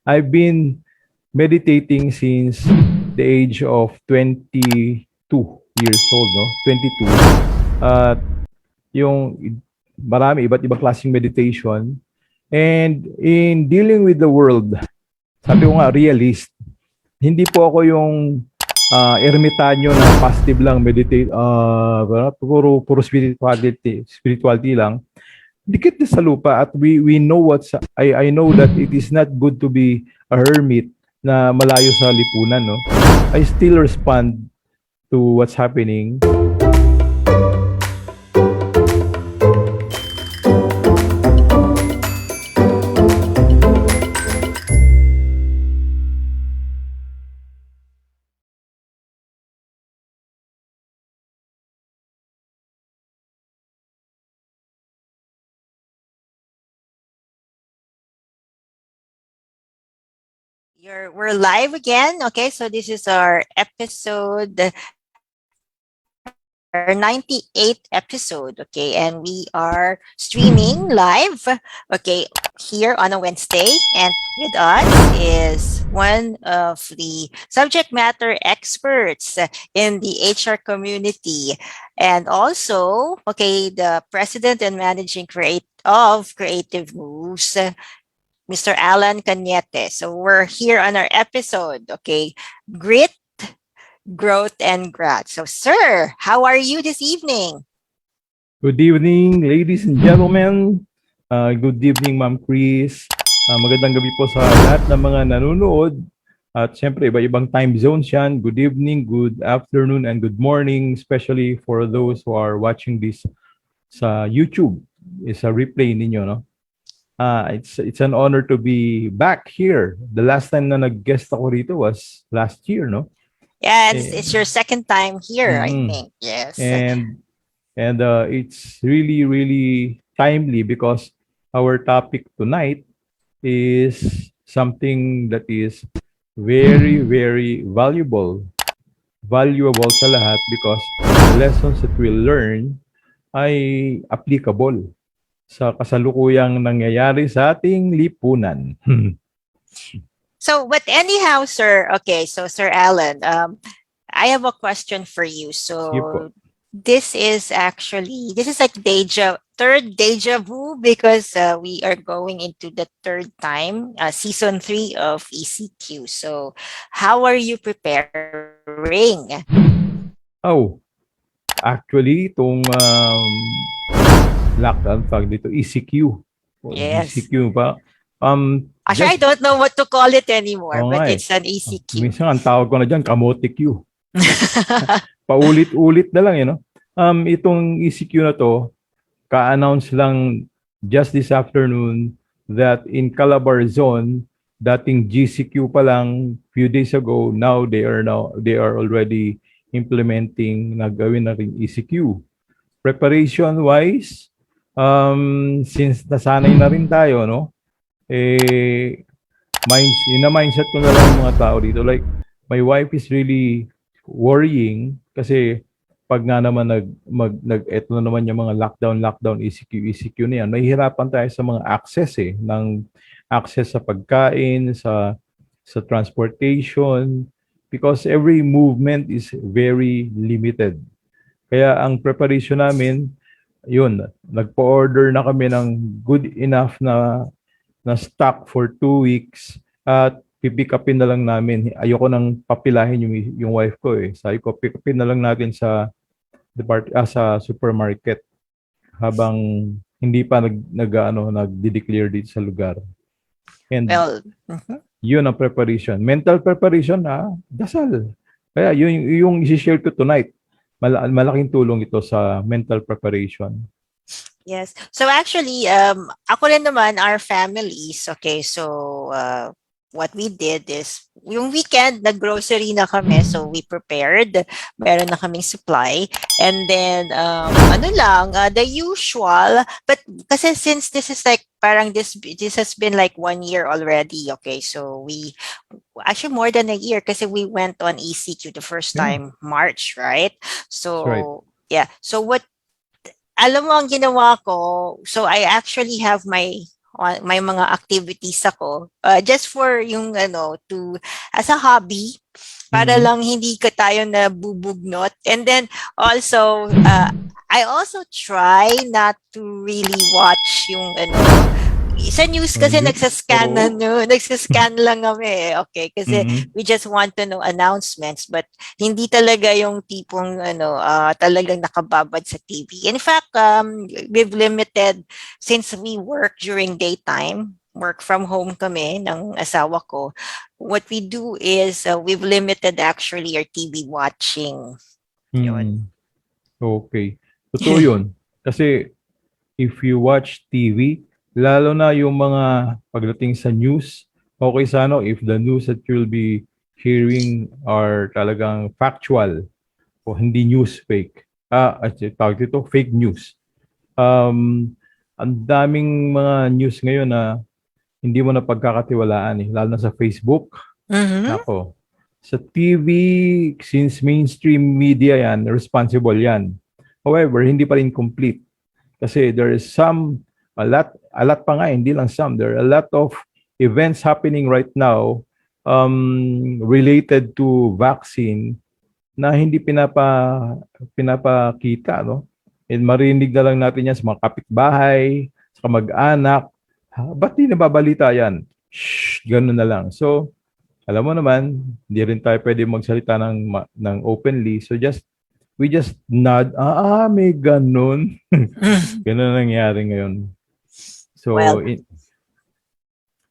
I've been meditating since the age of 22 years old, no? 22. At yung marami iba't ibang klaseng meditation. And in dealing with the world, sabi ko nga, realist. Hindi po ako yung ermitanyo na positive lang, meditate, puro spirituality lang. Dikit na sa lupa at we know I know that it is not good to be a hermit na malayo sa lipunan, no? I still respond to what's happening. We're live again. Okay, so this is our episode, our 98th episode. Okay, and we are streaming live. Okay, here on a Wednesday, and with us is one of the subject matter experts in the HR community, and also, okay, the president and managing create of Creative Moves, Mr. Alan Canete. So we're here on our episode, okay? Grit, growth, and grat. So, sir, how are you this evening? Good evening, ladies and gentlemen. Good evening, Ma'am Chris. Magandang gabi po sa lahat ng mga nanonood. At siyempre, iba-ibang time zones yan. Good evening, good afternoon, and good morning, especially for those who are watching this sa YouTube. It's a replay ninyo, no? It's an honor to be back here. The last time na nag-guest ako rito was last year, no? Yeah, Eh, it's your second time here, I mm-mm. think. Yes. And it's really, really timely because our topic tonight is something that is very, very valuable sa lahat because the lessons that we'll learn ay applicable sa kasalukuyang nangyayari sa ating lipunan. So, but anyhow, sir, okay, so Sir Alan, I have a question for you. Sige po. So, this is like third deja vu because we are going into the third time, season 3 of ECQ. So, how are you preparing? Oh, actually, itong lockdown tag dito, ECQ. O Yes. GCQ pa. Actually, I Just, don't know what to call it anymore, oo but nga eh. it's an ECQ. Minsan ang tawag ko na dyan, kamote Q. Paulit-ulit na lang, itong ECQ na to, ka-announce lang just this afternoon that in Calabar zone, dating GCQ pa lang few days ago, now they are already implementing nagawin na rin ECQ. Preparation wise, since nasanay na rin tayo, no? Mindset ko na lang ng mga tao dito. Like, my wife is really worrying kasi pag nga naman eto na naman yung mga lockdown, ECQ na yan, mahihirapan tayo sa mga access sa pagkain, sa transportation, because every movement is very limited. Kaya ang preparation namin, yun, nagpo-order na kami ng good enough na stock for 2 weeks at pipick upin na lang namin. Ayoko nang papilahin yung wife ko eh. Sabi ko, pick upin na lang natin sa supermarket habang hindi pa nagde-declare dito sa lugar. And Well, yun ang preparation. Mental preparation, dasal. Kaya yun yung i-share ko tonight. Malaking tulong ito sa mental preparation. yes. So actually, ako rin naman, our families, okay, so what we did is, yung weekend, nag-grocery na kami, so we prepared, meron na kaming supply, and then, the usual, but kasi since this is like, parang this has been like 1 year already, okay, so actually more than a year, kasi we went on ECQ the first Yeah. time, March, right? That's right. So, yeah, so alam mo ang ginawa ko, so I actually have my may mga activities ako just for yung to as a hobby para Mm. lang hindi ka tayo nabubugnot. And then also I also try not to really watch yung sa news kasi News? Oo. nagsascan lang kami, okay, kasi Mm. we just want to know announcements, but hindi talaga yung tipong talagang nakababad sa TV. In fact, we've limited, since we work during daytime, work from home kami ng asawa ko, what we do is we've limited actually our TV watching. Yun. Mm. Okay. Totoo yun. Kasi if you watch TV, lalo na yung mga pagdating sa news, okay sana if the news that you'll be hearing are talagang factual o hindi news fake. Tawag dito, fake news. Um, ang daming mga news ngayon na hindi mo na pagkakatiwalaan lalo na sa Facebook. Mm-hmm. Nako. Sa TV, since mainstream media yan, responsible yan. However, hindi pa rin complete. Kasi there is a lot pa nga, hindi lang some. There are a lot of events happening right now related to vaccine na hindi pinapakita, no? And marinig na lang natin yan sa mga kapitbahay, sa kamag-anak. Ba't di nababalita yan? Shh, ganun na lang. So, alam mo naman, hindi rin tayo pwede magsalita ng openly. So we just nod, may ganun. Ganun ang nangyari ngayon. Well, So,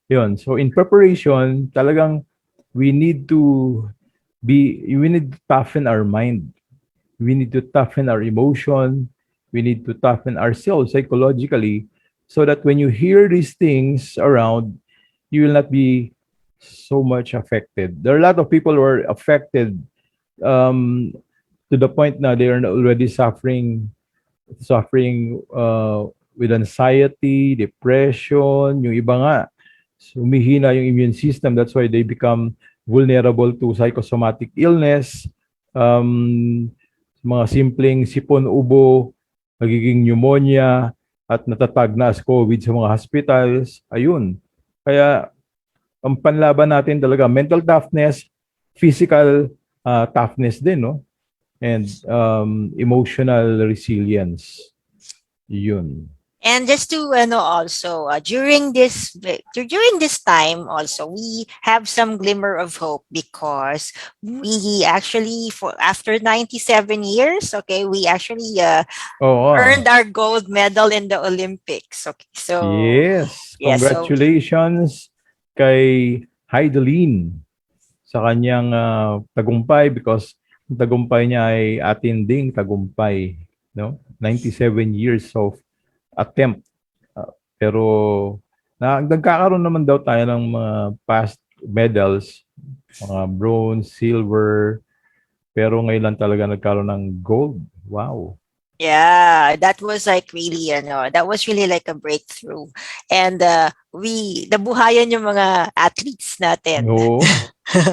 yun. So, in preparation, talagang we need to we need to toughen our mind. We need to toughen our emotion. We need to toughen ourselves psychologically so that when you hear these things around, you will not be so much affected. There are a lot of people who are affected um, to the point now they are already suffering with anxiety, depression, yung iba nga, humihina yung immune system. That's why they become vulnerable to psychosomatic illness, mga simpleng sipon-ubo, nagiging pneumonia, at natatag na as COVID sa mga hospitals. Ayun. Kaya ang panlaban natin talaga, mental toughness, physical toughness din, no? And emotional resilience. Yun. and just to also during this time also we have some glimmer of hope because we actually for after 97 years, okay, we actually Oo. earned our gold medal in the Olympics. Okay, so Yes. yeah, so Congratulations kay Heidelin sa kanyang tagumpay because ang tagumpay niya ay atin ding tagumpay. No? 97 years of attempt. Pero nagkakaroon naman daw tayo ng mga past medals, mga bronze, silver, pero ngayon lang talaga nagkaroon ng gold. Wow. yeah, that was like really that was really like a breakthrough. And we nabuhayan yung mga athletes natin. Oo.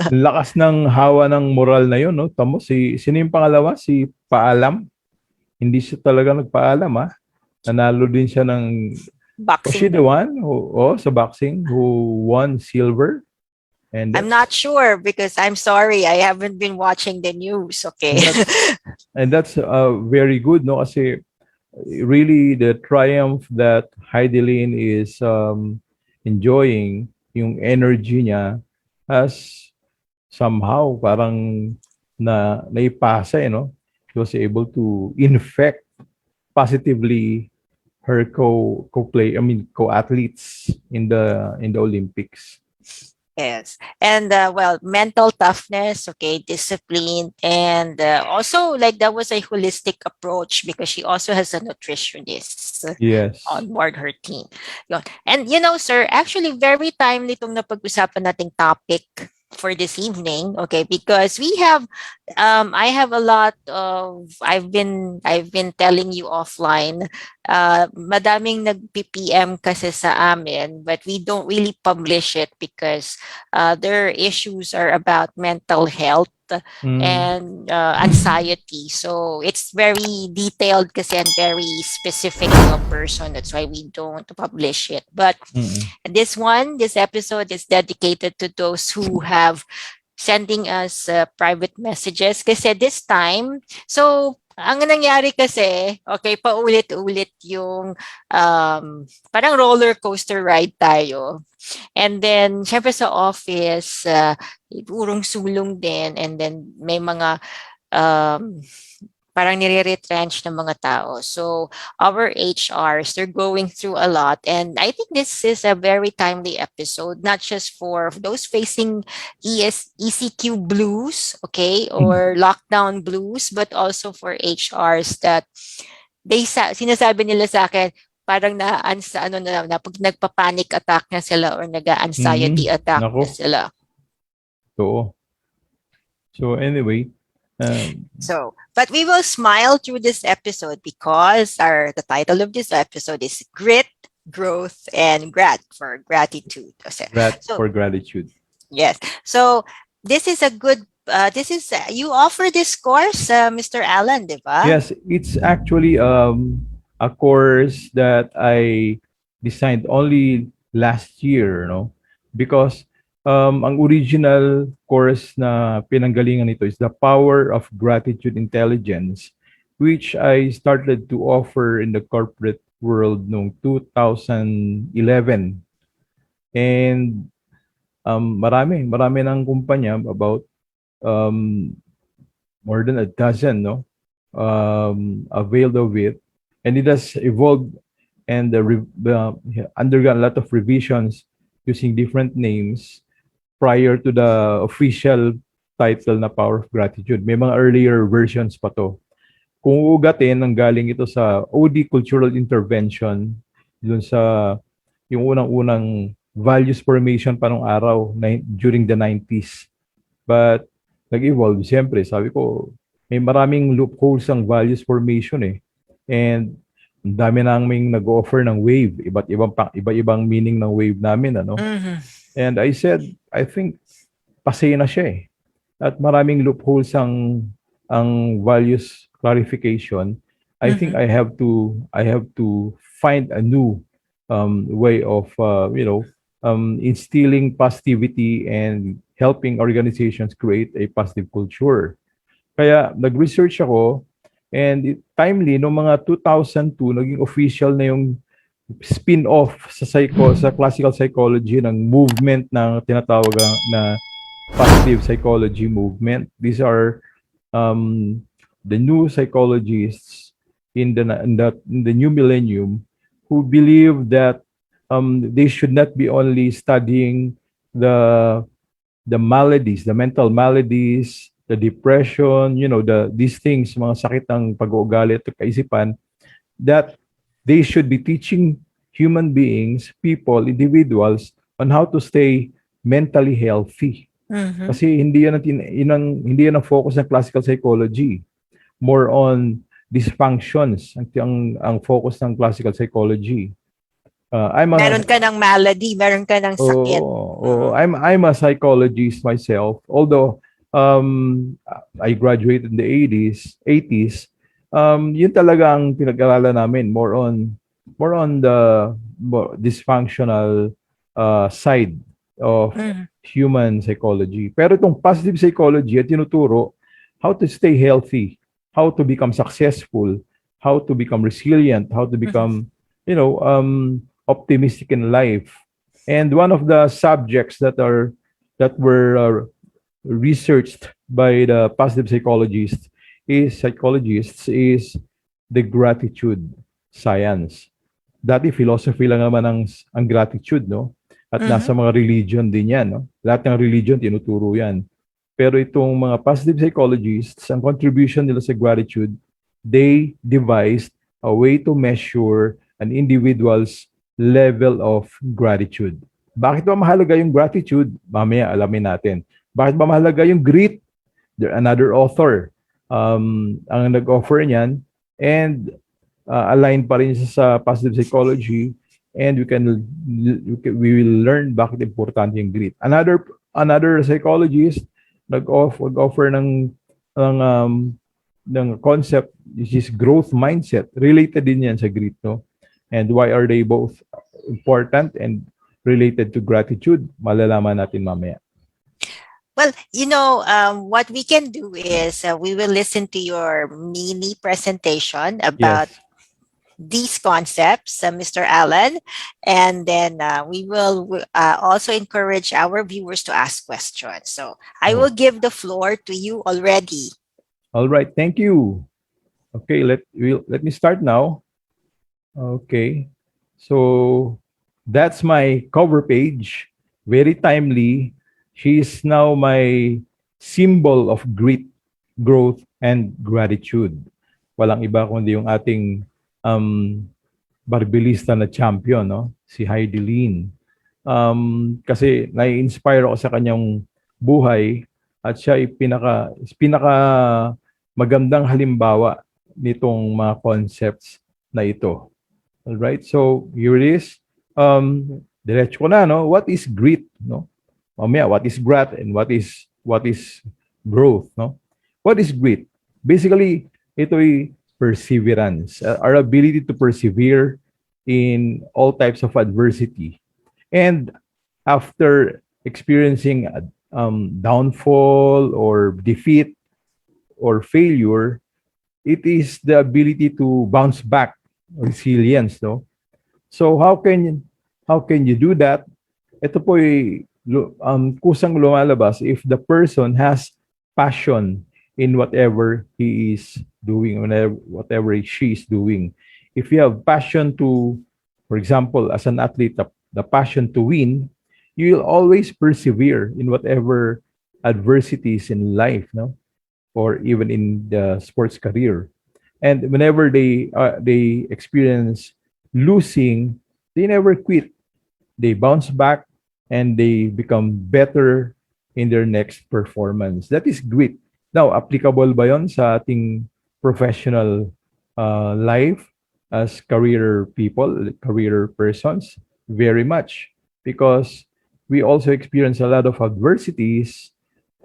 Lakas ng hawa ng moral na yun, no? Tamo, sino yung pangalawa? Si Paalam? Hindi siya talaga nagpaalam, ha? Nanalo din siya ng... Was she Boxing. the one sa boxing who won silver? And I'm not sure because I'm sorry, I haven't been watching the news. Okay. that's very good, no? Kasi really the triumph that Heidelin is enjoying, yung energy niya has somehow parang naipasa, no? She was able to infect positively her co-athletes in the Olympics. Yes. And well, mental toughness, okay, discipline, and also like that was a holistic approach because she also has a nutritionist Yes. on board her team. Yun. And sir, actually very timely itong napag-usapan nating topic for this evening, okay, because we have I have a lot of I've been telling you offline madaming nag-PPM kasi sa amin, but we don't really publish it because their issues are about mental health Mm, and anxiety. So it's very detailed kasi and very specific to a person. That's why we don't publish it. But mm, this episode is dedicated to those who have sending us private messages kasi this time, so ang nangyari kasi, okay, paulit-ulit yung parang roller coaster ride tayo. And then, syempre sa office, urong-sulong din. And then, may mga um, parang nire-retrench ng mga tao. So our HRs, they're going through a lot. And I think this is a very timely episode, not just for those facing ECQ blues, okay, mm. or lockdown blues, but also for HRs that sinasabi nila sa akin, parang pag nagpa-panic attack na sila or nag-anxiety attack na Nako, sila. totoo. So anyway, um, So, but we will smile through this episode because the title of this episode is Grit, Growth, and Grat for Gratitude. GRAT So, for gratitude. yes. So, this is a good, you offer this course, Mr. Allan, di ba? Yes, it's actually a course that I designed only last year, no? Because ang original course na pinanggalingan nito is The Power of Gratitude Intelligence, which I started to offer in the corporate world noong 2011. And marami ng kumpanya, about um, more than a dozen, no? Availed of it, and it has evolved and undergone a lot of revisions using different names prior to the official title na Power of Gratitude. May mga earlier versions pa to. Kung uugatin, nanggaling ito sa OD Cultural Intervention, dun sa yung unang-unang values formation pa nung araw during the 90s. But nag-evolve, siyempre, sabi ko, may maraming loopholes ang values formation eh. And ang dami naming nag-offer ng wave, iba-ibang meaning ng wave namin, ano. Mm-hmm. And I said, I think pasay na siya eh. At maraming loopholes ang values clarification. I think I have to find a new way of instilling positivity and helping organizations create a positive culture. Kaya nag-research ako, and timely no mga 2002 naging official na yung spin-off sa classical psychology ng movement ng tinatawag na positive psychology movement. These are the new psychologists in the new millennium who believe that they should not be only studying the maladies, the mental maladies, the depression, these things, mga sakit ng pag-uugali at kaisipan, that they should be teaching human beings, people, individuals, on how to stay mentally healthy. Kasi hindi yan ang focus ng classical psychology. More on dysfunctions ang focus ng classical psychology. Meron ka ng malady, meron ka ng sakit. I'm a psychologist myself. Although I graduated in the 80s, yun talaga ang pinag-aralan namin, more on the dysfunctional side of human psychology. Pero itong positive psychology at tinuturo how to stay healthy, how to become successful, how to become resilient, how to become optimistic in life. And one of the subjects that were researched by the positive psychologists is the gratitude science. Dati philosophy lang naman ang gratitude, no? At nasa mga religion din yan, no? Lahat ng religion tinuturo yan. Pero itong mga positive psychologists, ang contribution nila sa gratitude, they devised a way to measure an individual's level of gratitude. Bakit ba mahalaga yung gratitude? Mamaya alamin natin. Bakit ba mahalaga yung grit? Another author ang nag-offer niyan. And aligned pa rin siya sa positive psychology, and we will learn bakit importante yung grit. Another psychologist nag-offer ng concept, which is growth mindset. Related din yan sa grit, no? And why are they both important and related to gratitude? Malalaman natin mamaya. Well, what we can do is we will listen to your mini presentation about Yes. these concepts, Mr. Allen, and then we will also encourage our viewers to ask questions. So I will Oh. give the floor to you already. All right. Thank you. Okay. Let me start now. Okay. So that's my cover page. Very timely. She is now my symbol of grit, growth, and gratitude. Walang iba kundi yung ating um, barbilista na champion, no? Si Heidi Lin. Kasi nai-inspire ako sa kanyang buhay at siya ay pinaka magandang halimbawa nitong mga concepts na ito. All right? So, here it is. Diretso ko na, no? What is grit, no? Mamaya, what is GRAT and what is growth, no? What is grit? Basically, ito ay perseverance, our ability to persevere in all types of adversity. And after experiencing a downfall or defeat or failure, it is the ability to bounce back, resilience, no? So how can you do that? Ito po ay kusang lumalabas if the person has passion in whatever he is doing, whatever she is doing. If you have passion to, for example, as an athlete, the passion to win, you will always persevere in whatever adversities in life, no? Or even in the sports career. And whenever they experience losing, they never quit. They bounce back and they become better in their next performance. That is grit. Now, applicable ba yon sa ating professional life as career people, career persons? Very much. Because we also experience a lot of adversities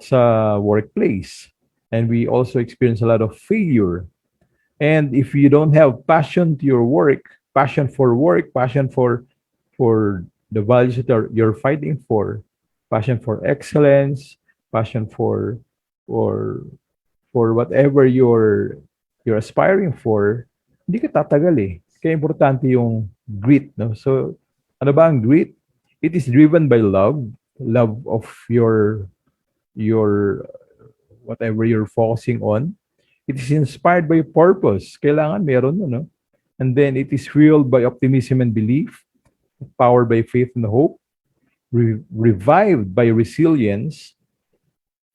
sa workplace. And we also experience a lot of failure. And if you don't have passion to your work, passion for the values that you're fighting for, passion for excellence, passion or for whatever you're aspiring for, hindi ka tatagal eh. Kaya importante yung grit, no? So, ano ba ang grit? It is driven by love of your whatever you're focusing on. It is inspired by purpose. Kailangan meron, no? And then it is fueled by optimism and belief, powered by faith and hope, revived by resilience,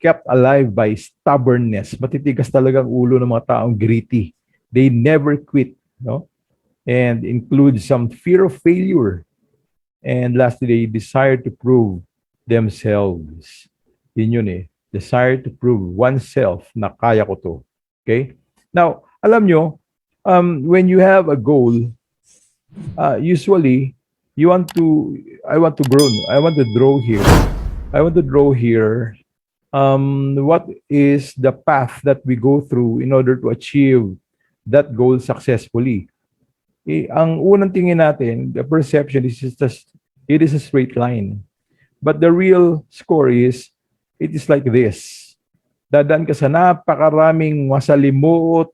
kept alive by stubbornness. Matitigas talaga ang ulo ng mga taong gritty. They never quit, no? And includes some fear of failure. And lastly, they desire to prove themselves. Yun eh. Desire to prove oneself na kaya ko to. Okay? Now, alam nyo, when you have a goal, usually, I want to draw here, what is the path that we go through in order to achieve that goal successfully. Ang unang tingin natin, the perception is just, it is a straight line. But the real score is, it is like this. Dadaan ka sa napakaraming masalimuot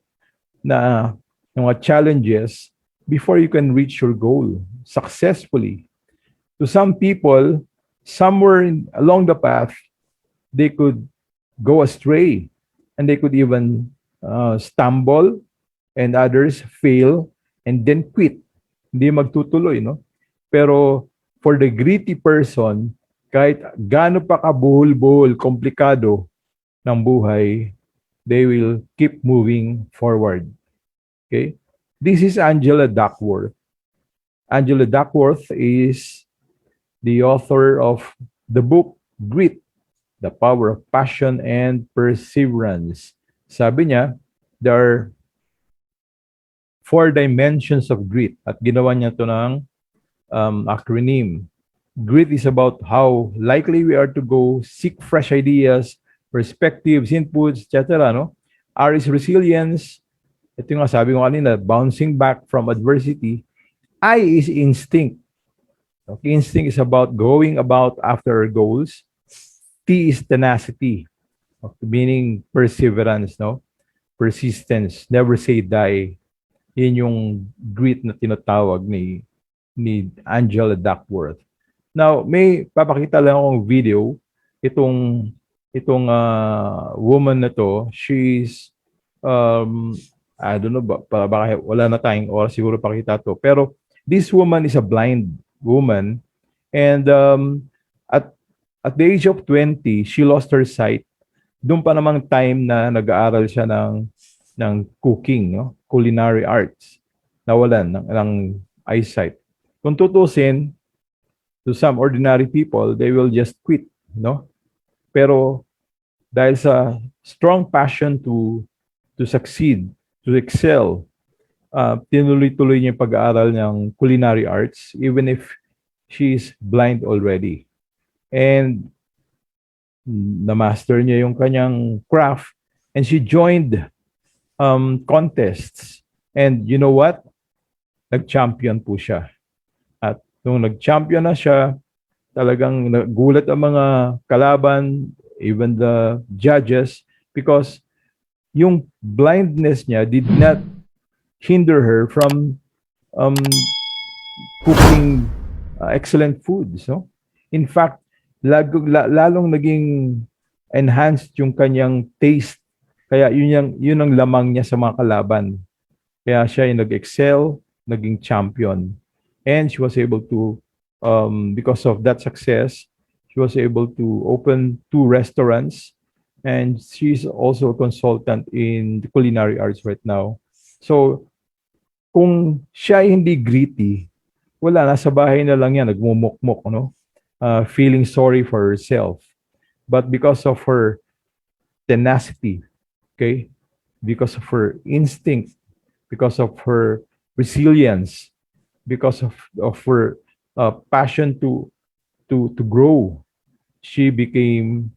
na mga challenges before you can reach your goal successfully. To some people, somewhere along the path, they could go astray and they could even stumble, and others fail and then quit. Hindi magtutuloy, no? Pero for the gritty person, kahit gaano pa kabuhol-buhol, komplikado ng buhay, they will keep moving forward. Okay? This is Angela Duckworth. Angela Duckworth is the author of the book Grit, The Power of Passion and Perseverance. Sabi niya, there are 4 dimensions of grit at ginawa niya to ng acronym. Grit is about how likely we are to go seek fresh ideas, perspectives, inputs, etc. No? R is resilience. Ito yung sabi ko kanina, bouncing back from adversity. I is instinct. Okay, instinct is about going about after our goals. T is tenacity, meaning perseverance, no? Persistence, never say die. Yun yung grit na tinatawag ni Angela Duckworth. Now, may papakita lang akong video. Itong woman na to, she's I don't know baka wala na tayong oras siguro pakita to. Pero this woman is a blind woman, and at the age of 20, she lost her sight. Doon pa namang time na nag-aaral siya ng cooking, no? Culinary arts. Nawalan ng eyesight. Kung tutusin, to some ordinary people, they will just quit, no? Pero dahil sa strong passion to succeed, to excel, tinuloy-tuloy niya yung pag-aaral ng culinary arts even if she is blind already. And na-master niya yung kanyang craft, and she joined contests. And you know what? Nag-champion po siya. At nung nag-champion na siya, talagang nagulat ang mga kalaban, even the judges, because yung blindness niya did not hinder her from cooking excellent foods. No? In fact, lalong naging enhanced yung kanyang taste. Kaya yun ang lamang niya sa mga kalaban. Kaya siya ay nag-excel, naging champion. And she was able to, because of that success, she was able to open 2 restaurants. And she's also a consultant in the culinary arts right now. So, kung siya ay hindi gritty, wala, nasa bahay na lang yan, nagmumukmuk, no? Feeling sorry for herself. But because of her tenacity, okay, because of her instinct, because of her resilience, because of her passion to grow, she became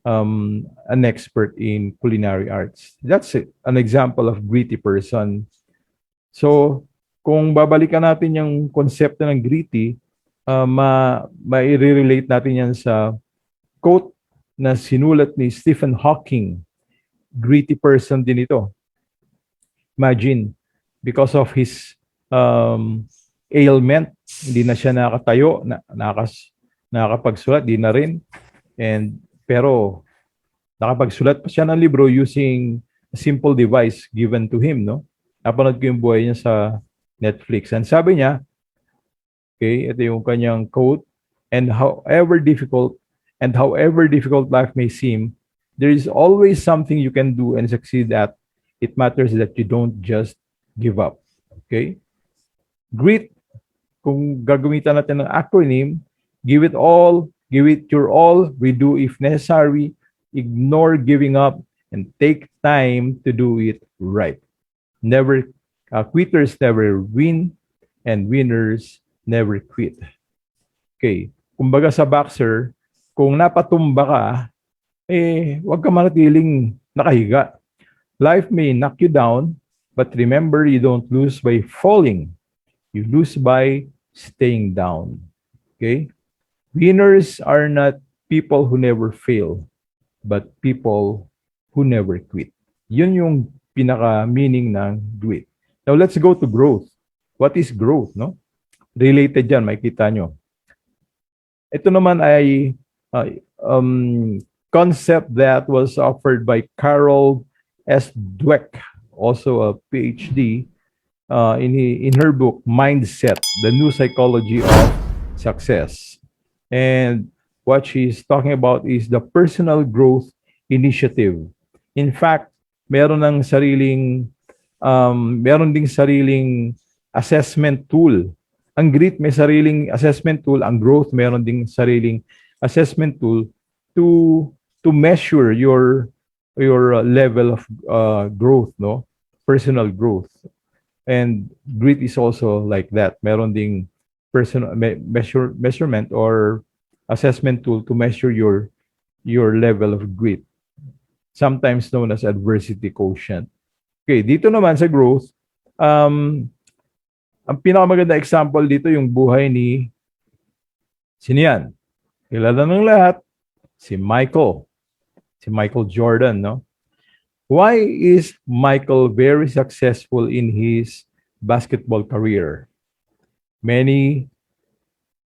an expert in culinary arts. That's an example of gritty person. So, kung babalikan natin yung konsepto ng gritty, ma-relate natin yan sa quote na sinulat ni Stephen Hawking. Gritty person din ito. Imagine, because of his ailment, hindi na siya nakatayo, nakakapagsulat, di na rin. Pero nakapagsulat pa siya ng libro using a simple device given to him, no? Napanood ko yung buhay niya sa Netflix. And sabi niya, okay, ito yung kanyang quote, and however difficult life may seem, there is always something you can do and succeed at. It matters that you don't just give up. Okay? Grit, kung gagamitan natin ng acronym, give it your all, redo if necessary, ignore giving up, and take time to do it right. Quitters never win, and winners never quit. Okay. Kumbaga sa boxer, kung napatumba ka, huwag ka manatiling nakahiga. Life may knock you down, but remember, you don't lose by falling. You lose by staying down. Okay? Winners are not people who never fail, but people who never quit. Yun yung pinaka-meaning ng grit. Now, let's go to growth. What is growth, no? Related yan, makikita nyo. Ito naman ay concept that was offered by Carol S. Dweck, also a PhD, in her book, Mindset, The New Psychology of Success. And what she's talking about is the personal growth initiative. In fact, meron ding sariling assessment tool. Ang grit may sariling assessment tool, ang growth meron ding sariling assessment tool to measure your level of growth, no? Personal growth. And grit is also like that. Meron ding measurement or assessment tool to measure your level of grit, sometimes known as adversity quotient. Okay, dito naman sa growth, um, ang pinakamaganda example dito yung buhay ni sino yan? Kilala ng lahat, si Michael. Si Michael Jordan, no? Why is Michael very successful in his basketball career? Many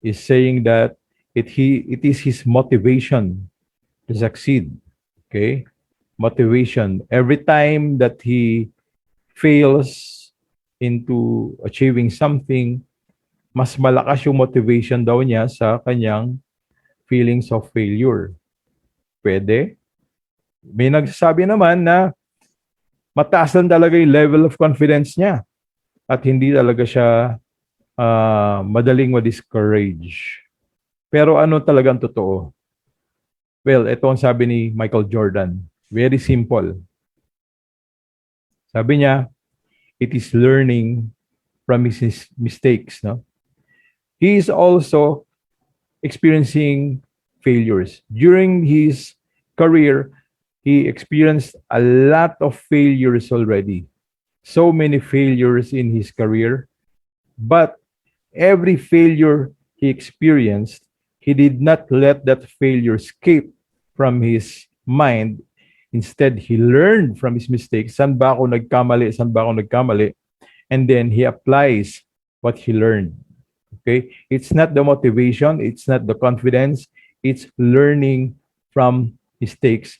is saying that it is his motivation to succeed. Okay? Motivation. Every time that he fails into achieving something, mas malakas yung motivation daw niya sa kanyang feelings of failure. Pwede. May nagsasabi naman na mataas lang talaga yung level of confidence niya at hindi talaga siya madaling ma-discourage. Pero ano talagang totoo? Well, ito ang sabi ni Michael Jordan. Very simple. Sabi niya, it is learning from his mistakes. No? He is also experiencing failures. During his career, he experienced a lot of failures already. So many failures in his career. But every failure he experienced, he did not let that failure escape from his mind. Instead, he learned from his mistakes. Saan ba ako nagkamali? Saan ba ako nagkamali? And then he applies what he learned. Okay? It's not the motivation. It's not the confidence. It's learning from mistakes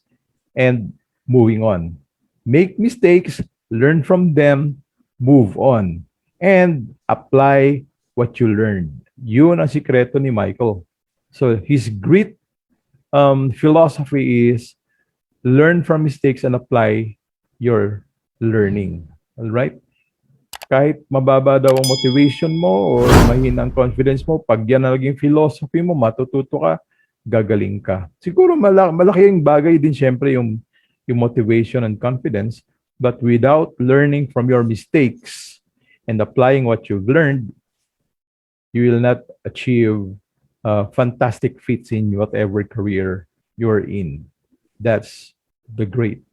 and moving on. Make mistakes, learn from them, move on, and apply what you learned. Yun ang sikreto ni Michael. So his grit philosophy is learn from mistakes and apply your learning. All right? Kahit mababa daw ang motivation mo or mahina ang confidence mo, pag yan ang naging philosophy mo, matututo ka, gagaling ka. Siguro malaki yung bagay din syempre yung motivation and confidence, but without learning from your mistakes and applying what you've learned, you will not achieve fantastic feats in whatever career you're in. That's the great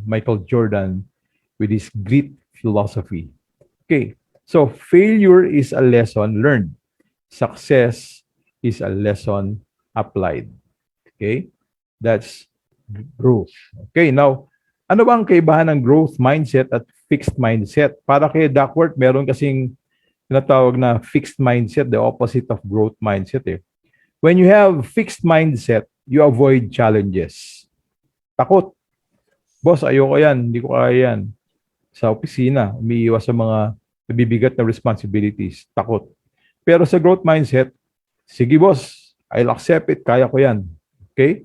Michael Jordan with his grit philosophy. Okay, so failure is a lesson learned. Success is a lesson applied. Okay, that's growth. Okay, now, ano ba ang kaibahan ng growth mindset at fixed mindset? Para kay Duckworth, meron kasing tinatawag na fixed mindset, the opposite of growth mindset. When you have fixed mindset, you avoid challenges. Takot. Boss, ayoko yan. Hindi ko kaya yan. Sa opisina, umiiwas sa mga nabibigat na responsibilities. Takot. Pero sa growth mindset, sige boss, I'll accept it. Kaya ko yan. Okay?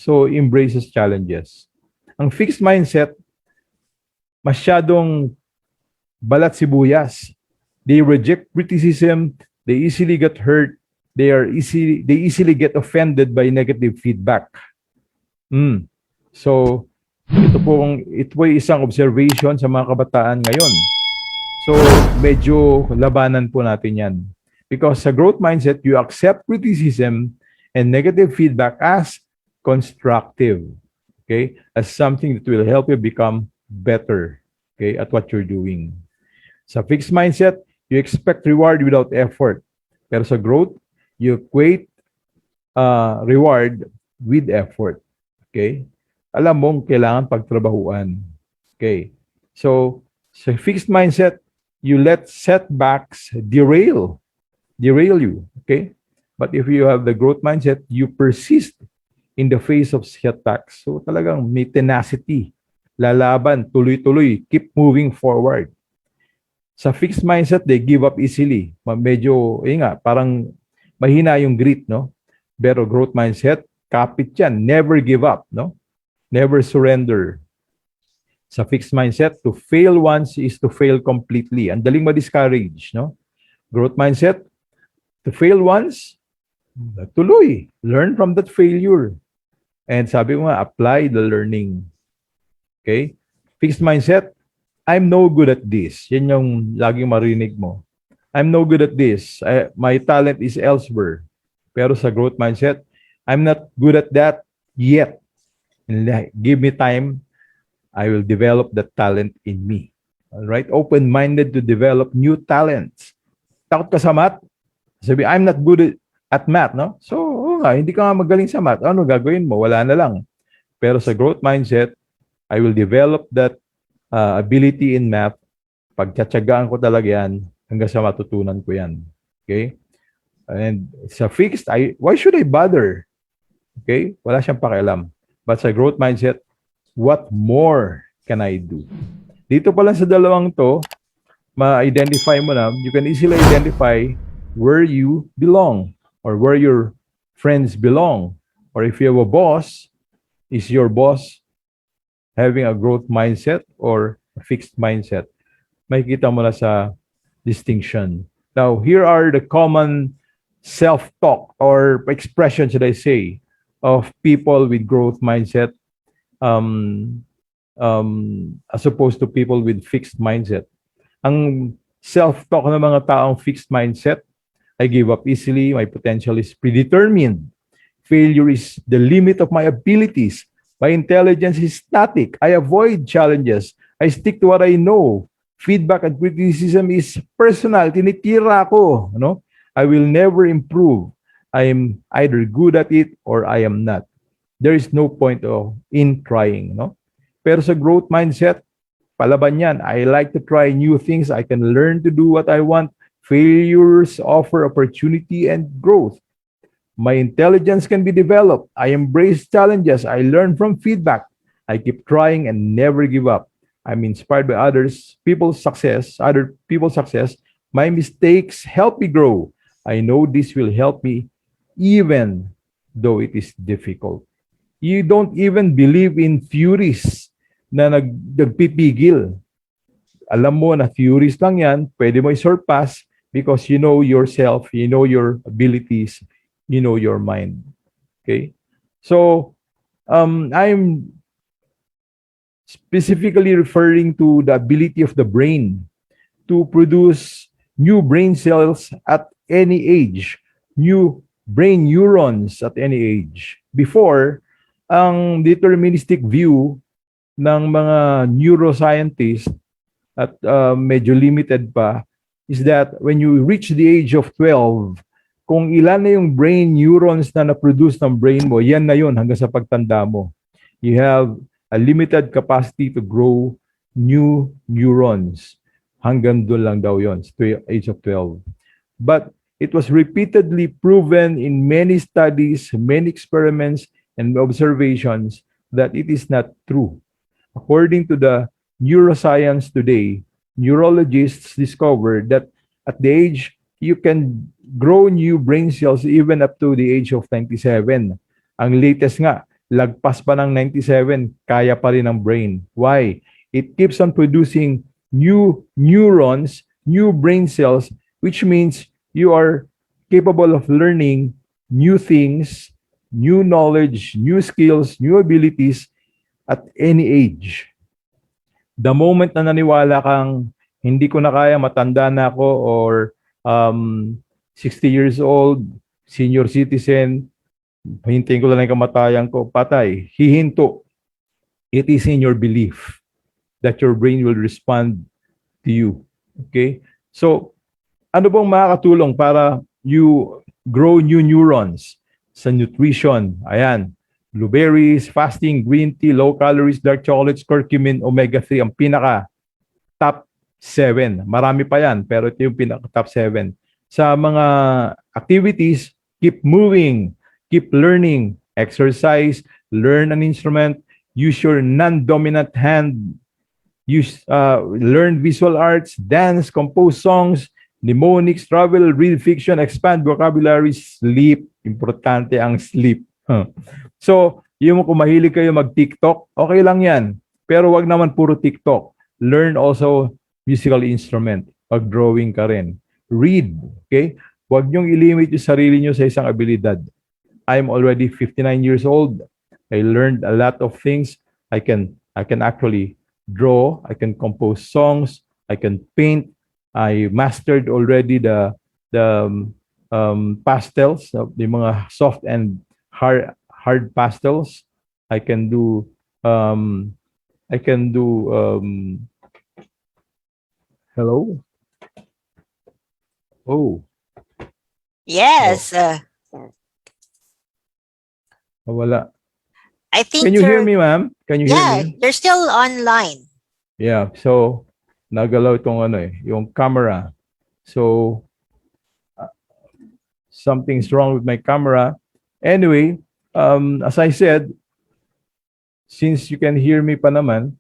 So, embraces challenges. Ang fixed mindset, masyadong balat sibuyas. They reject criticism, they easily get hurt, they easily get offended by negative feedback. So, ito po isang observation sa mga kabataan ngayon. So, medyo labanan po natin yan. Because sa growth mindset, you accept criticism and negative feedback as constructive, okay, as something that will help you become better, okay, at what you're doing. Sa fixed mindset, you expect reward without effort. Pero sa growth, you equate reward with effort. Okay? Alam mong kailangan pagtrabahuan. Okay? So, sa fixed mindset, you let setbacks derail you. Okay? But if you have the growth mindset, you persist in the face of setbacks. So talagang may tenacity. Lalaban, tuloy-tuloy, keep moving forward. Sa fixed mindset, they give up easily. Medyo, nga, parang mahina yung grit, no? Pero growth mindset, kapit yan. Never give up, no? Never surrender. Sa fixed mindset, to fail once is to fail completely. Ang daling ma-discourage, no? Growth mindset, to fail once, tuloy. Learn from that failure. And sabi ko nga, apply the learning. Okay? Fixed mindset, I'm no good at this. Yan yung laging marinig mo. I'm no good at this. My talent is elsewhere. Pero sa growth mindset, I'm not good at that yet. Give me time, I will develop that talent in me. All right? Open-minded to develop new talents. Takot ka sa math? Sabi, I'm not good at math, no? So, hindi ka nga magaling sa math. Ano gagawin mo? Wala na lang. Pero sa growth mindset, I will develop that ability in math. Pagtsatsagaan ko talaga yan hanggang sa matutunan ko yan. Okay? And sa fixed, why should I bother? Okay? Wala siyang pakialam. But sa growth mindset, what more can I do? Dito pa lang sa dalawang to, ma-identify mo na, you can easily identify where you belong or where your friends belong. Or if you have a boss, is your boss having a growth mindset or a fixed mindset? Makikita mo na sa distinction. Now, here are the common self-talk or expression, should I say, of people with growth mindset as opposed to people with fixed mindset. Ang self-talk ng mga taong fixed mindset, I give up easily, my potential is predetermined. Failure is the limit of my abilities. My intelligence is static. I avoid challenges. I stick to what I know. Feedback and criticism is personal. Tinitira ko. No? I will never improve. I am either good at it or I am not. There is no point in trying. No? Pero sa growth mindset, palaban yan. I like to try new things. I can learn to do what I want. Failures offer opportunity and growth. My intelligence can be developed. I embrace challenges. I learn from feedback. I keep trying and never give up. I'm inspired by other people's success. My mistakes help me grow. I know this will help me even though it is difficult. You don't even believe in theories na nagpipigil. Alam mo na theories lang yan, pwede mo i-surpass because you know yourself, you know your abilities, you know your mind. Okay? So, I'm specifically referring to the ability of the brain to produce new brain cells at any age, new brain neurons at any age. Before, ang deterministic view ng mga neuroscientists at medyo limited pa is that when you reach the age of 12, kung ilan na yung brain neurons na na-produce ng brain mo, yan na yun hanggang sa pagtanda mo. You have a limited capacity to grow new neurons. Hanggang doon lang daw yun, to age of 12. But it was repeatedly proven in many studies, many experiments, and observations that it is not true. According to the neuroscience today, neurologists discovered that at the age, you can grow new brain cells even up to the age of 97. Ang latest nga, lagpas pa ng 97, kaya pa rin ang brain. Why? It keeps on producing new neurons, new brain cells, which means you are capable of learning new things, new knowledge, new skills, new abilities at any age. The moment na naniwala kang hindi ko na kaya, matanda na ako, or 60 years old, senior citizen, hintayin ko lang yung kamatayan ko, patay, hihinto. It is in your belief that your brain will respond to you. Okay? So, ano bang makakatulong para you grow new neurons? sa nutrition. Ayan. Blueberries, fasting, green tea, low calories, dark chocolates, curcumin, omega-3, ang pinaka top 7. Marami pa yan, pero ito yung pinaka top 7. Sa mga activities, keep moving, keep learning, exercise, learn an instrument, use your non-dominant hand, learn visual arts, dance, compose songs, mnemonics, travel, read fiction, expand vocabulary, sleep. Importante ang sleep. So, yung kung mahilig kayo mag-TikTok, okay lang yan. Pero wag naman puro TikTok. Learn also musical instrument. Pag-drawing ka rin. Read. Okay? Wag niyong ilimit yung sarili niyo sa isang abilidad. I'm already 59 years old. I learned a lot of things. I can actually draw. I can compose songs. I can paint. I mastered already the pastels, the mga soft and hard pastels. I can do um, hello. Oh, Yes. wala. I Can think you hear me, ma'am? Can you hear me? you're still online. Yeah. So nagalaw itong yung camera. So something's wrong with my camera. Anyway, as I said, since you can hear me pa naman,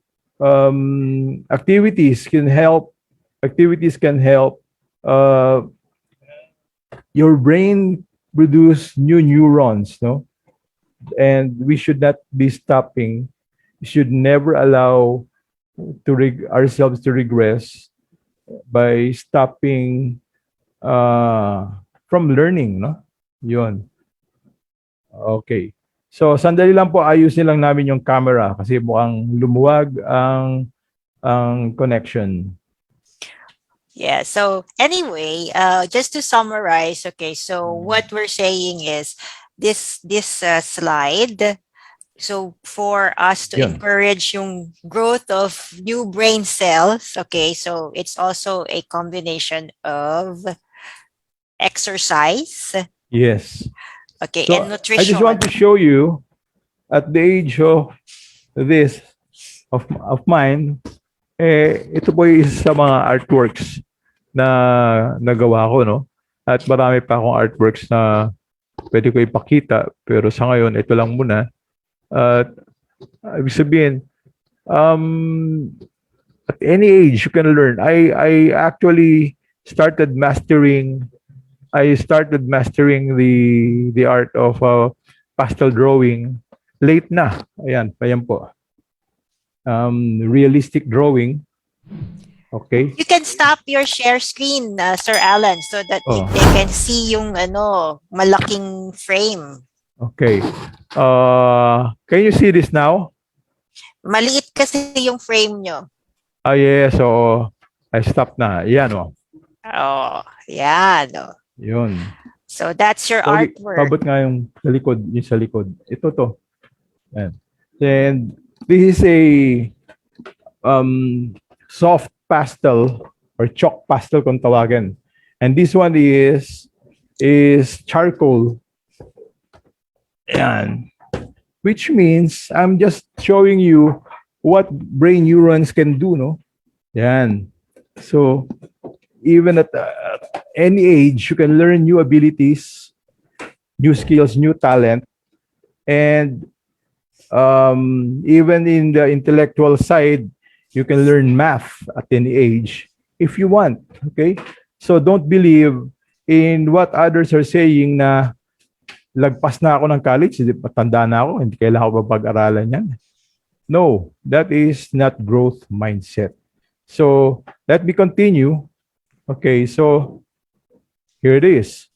activities can help. Activities can help your brain produce new neurons, no? And we should not be stopping. We should never allow ourselves to regress by stopping from learning, no? Yun. Okay. So, sandali lang po, ayusin lang namin yung camera kasi mukhang lumuwag ang connection. Yeah. So anyway, just to summarize, okay. So what we're saying is this slide. So for us to Yun. encourage yung growth of new brain cells, okay. So it's also a combination of exercise, Yes. okay, So, and I nutrition. just want to show you at the age of this, of mine, ito po is sa mga artworks na nagawa ko, no? At marami pa akong artworks na pwede ko ipakita, pero sa ngayon, ito lang muna. At ibig sabihin, at any age you can learn. I actually started mastering the art of pastel drawing late na. Ayan po. Realistic drawing. Okay. You can stop your share screen, Sir Alan, so that they can see yung malaking frame. Okay. Can you see this now? Maliit kasi yung frame nyo. Yeah. So, I stopped na. Yan, oh. Oh, yeah, no. Yun. So that's your artwork. Pabot nga yung sa likod. Ito to. Yan. And this is a soft pastel or chalk pastel kung tawagin. And this one is charcoal. Yan. Which means I'm just showing you what brain neurons can do, no? Yan. So even at any age, you can learn new abilities, new skills, new talent, and even in the intellectual side, you can learn math at any age if you want. Okay, so don't believe in what others are saying na lagpas na ako ng college, matanda na ako, hindi kailangan ko pa pag-aralan yan. No, that is not growth mindset. So let me continue. Okay, so here it is.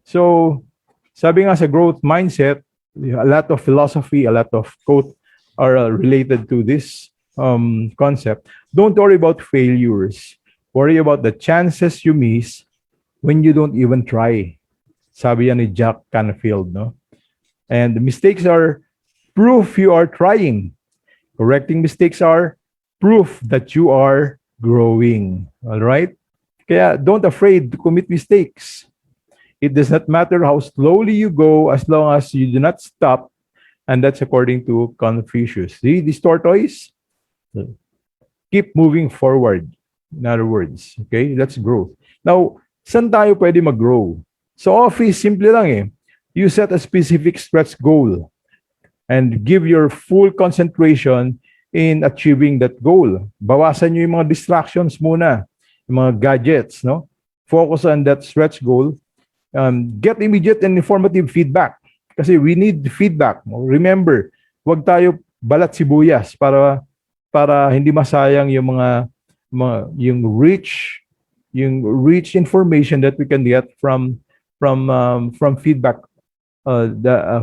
So sabi nga sa growth mindset, a lot of philosophy, a lot of quote are related to this concept. Don't worry about failures. Worry about the chances you miss when you don't even try. Sabi yan ni Jack Canfield, no? And the mistakes are proof you are trying. Correcting mistakes are proof that you are growing. All right? Kaya don't afraid to commit mistakes. It does not matter how slowly you go as long as you do not stop. And that's according to Confucius. See, this tortoise, keep moving forward. In other words, okay? That's growth. Now, saan tayo pwede mag-grow? Sa office, simple lang eh. You set a specific stretch goal and give your full concentration in achieving that goal. Bawasan nyo yung mga distractions muna, yung mga gadgets, no? Focus on that stretch goal. Get immediate and informative feedback. Kasi we need feedback. Remember, wag tayo balat sibuyas para hindi masayang yung yung rich information that we can get from feedback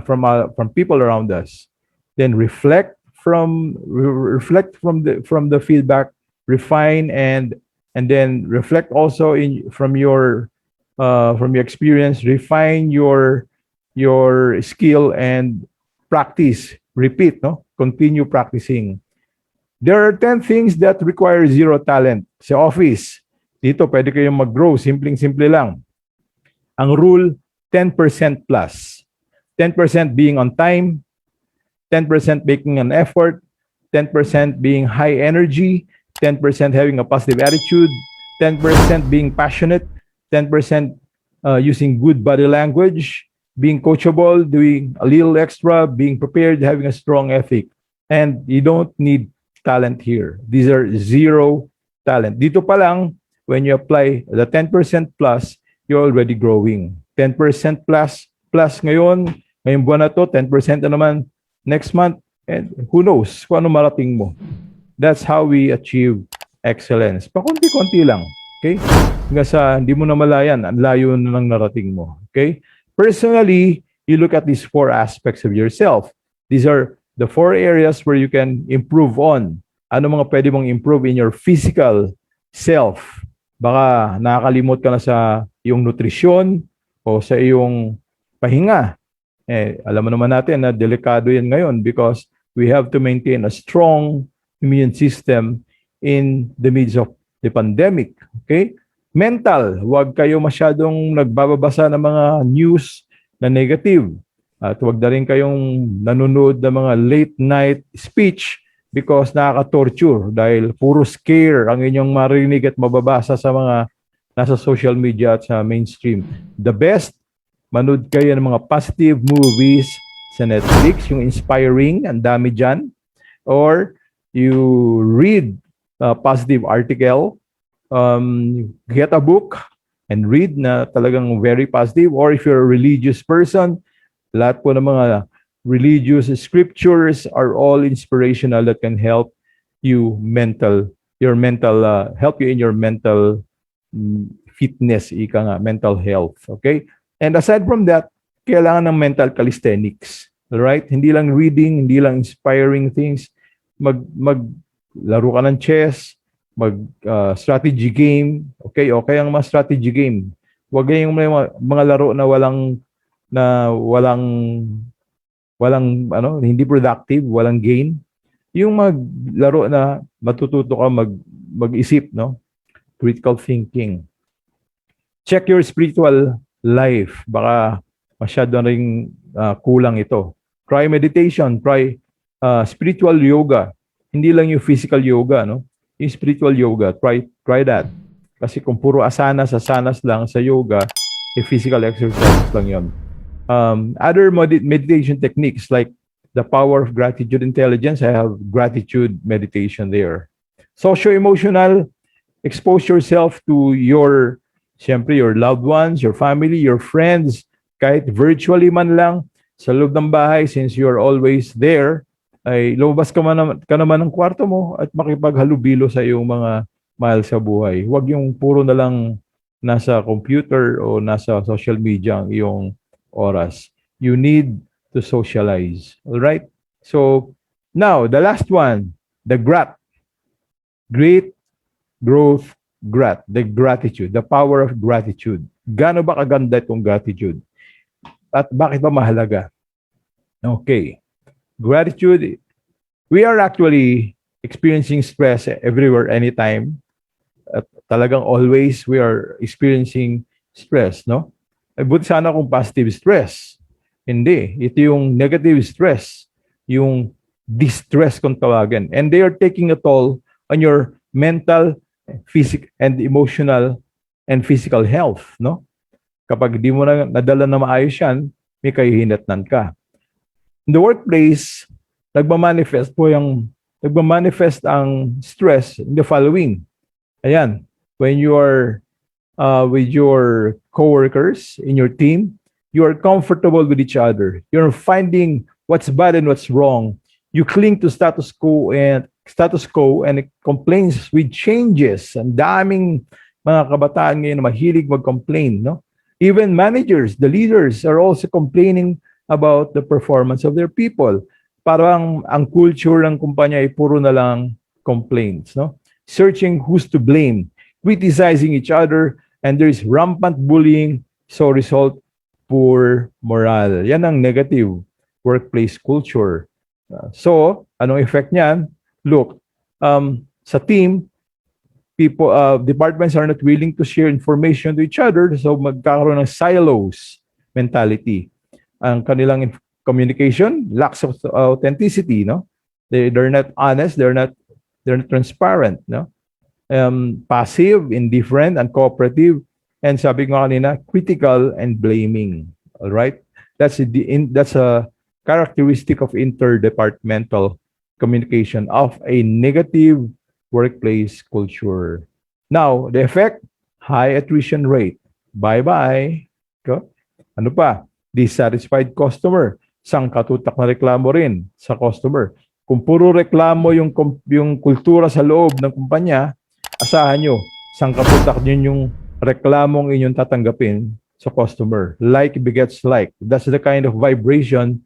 from people around us. Then reflect from the feedback, refine and then reflect also from your experience, refine your skill and practice, repeat, no? Continue practicing. There are 10 things that require zero talent. Sa office, dito pwede kayong mag-grow, simpleng-simple lang. Ang rule, 10% plus. 10% being on time, 10% making an effort, 10% being high energy, 10% having a positive attitude, 10% being passionate, 10% using good body language, being coachable, doing a little extra, being prepared, having a strong ethic. And you don't need talent here. These are zero talent. Dito pa lang, when you apply the 10% plus, you're already growing. 10% plus ngayong buwan na to, 10% na naman next month, and who knows kung ano marating mo. That's how we achieve excellence. Pakunti-kunti lang. Okay? Hanggang sa hindi mo na malayan, ang layo na lang narating mo. Okay? Personally, you look at these 4 aspects of yourself. These are the 4 areas where you can improve on. Ano mga pwede mong improve in your physical self? Baka nakakalimot ka na sa iyong nutrisyon o sa iyong pahinga. Alam mo naman natin na delikado yan ngayon because we have to maintain a strong immune system in the midst of the pandemic. Okay? Mental, huwag kayo masyadong nagbabasa ng mga news na negative. At huwag na rin kayong nanonood ng mga late night speech because nakaka-torture dahil puro scare ang inyong marinig at mababasa sa mga nasa social media at sa mainstream. The best, manood kayo ng mga positive movies sa Netflix, yung inspiring, ang dami dyan. Or you read a positive article, get a book and read na talagang very positive. Or if you're a religious person, lahat po ng mga religious scriptures are all inspirational that can help you help you in your mental fitness, ika nga, mental health. Okay? And aside from that, kailangan ng mental calisthenics. Right? Hindi lang reading, hindi lang inspiring things. Maglaro ka ng chess, strategy game. Okay ang mga strategy game. Huwag yung mga laro na hindi productive, walang gain. Yung maglaro na matututo ka mag-isip, no? Critical thinking. Check your spiritual life. Baka masyado ring kulang ito. Try meditation, try spiritual yoga. Hindi lang yung physical yoga, no? Yung spiritual yoga, try that. Kasi kung puro asanas lang sa yoga, physical exercises lang yon. Other meditation techniques like the power of gratitude intelligence, I have gratitude meditation there. Socio-emotional, expose yourself to your loved ones, your family, your friends, kahit virtually man lang sa loob ng bahay, since you're always there, ay lumabas ka naman ng kwarto mo at makipaghalubilo sa iyong mga mahal sa buhay. Huwag yung puro na lang nasa computer o nasa social media ang iyong oras. You need to socialize. All right? So, now, the last one, the GRAT. Great Growth GRAT. The gratitude. The power of gratitude. Gaano ba kaganda itong gratitude? At bakit ba mahalaga? Okay. Gratitude. We are actually experiencing stress everywhere, anytime. At talagang always we are experiencing stress, no? Buti sana kung positive stress. Hindi. Ito yung negative stress. Yung distress kung tawagin. And they are taking a toll on your mental, physical, and emotional and physical health. No? Kapag di mo na nadala na maayos yan, may kahihinatnan ka. In the workplace, nagmamanifest ang stress in the following. Ayan, when you are with your coworkers in your team, you are comfortable with each other. You're finding what's bad and what's wrong. You cling to status quo and complaints with changes. Ang daming mga kabataan ngayon na mahilig mag-complain, no? Even managers, the leaders are also complaining about the performance of their people. Parang ang culture ng kumpanya ay puro na lang complaints, no? Searching who's to blame, criticizing each other, and there is rampant bullying, so result, poor morale. Yan ang negative workplace culture. So, anong effect niyan? Look, sa team, departments are not willing to share information to each other, so magkakaroon ng silos mentality. Ang kanilang communication lacks of authenticity, no? They're not honest, they're not transparent, no? Passive, indifferent, uncooperative, and sabi ko kanina, critical and blaming. All right? That's a characteristic of interdepartmental communication of a negative workplace culture. Now, the effect, high attrition rate. Bye-bye. Ano pa? Dissatisfied customer. Sangkatutak na reklamo rin sa customer. Kung puro reklamo yung kultura sa loob ng kumpanya, asahan nyo, sangkatutak nyo yung reklamong inyong tatanggapin sa customer. Like begets like. That's the kind of vibration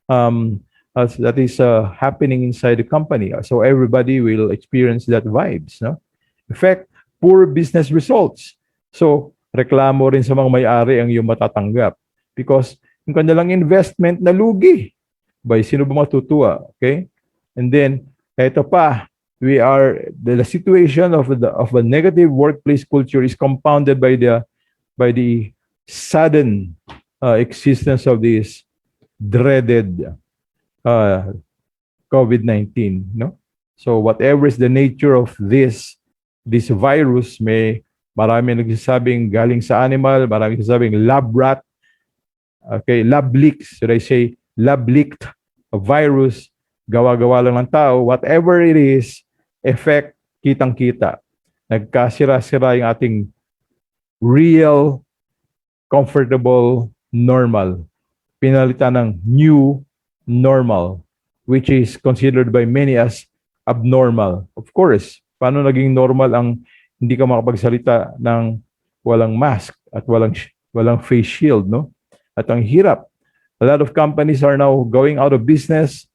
that is happening inside the company. So everybody will experience that vibes. No? Effect, poor business results. So reklamo rin sa mga may-ari ang iyong matatanggap. Because yung kanilang investment na lugi. By sino ba matutuwa? Okay? And then, eto pa, the situation of a negative workplace culture is compounded by the sudden existence of this dreaded COVID-19, no? So whatever is the nature of this virus, marami nagsasabing galing sa animal, marami nagsasabing lab rat, okay, lab leaks, should I say lab leaked virus, gawa-gawa lang ng tao, whatever it is, effect kitang-kita. Nagkasira-sira yung ating real, comfortable, normal. Pinalitan ng new normal, which is considered by many as abnormal. Of course, paano naging normal ang hindi ka makapagsalita ng walang mask at walang face shield, no? At ang hirap. A lot of companies are now going out of business.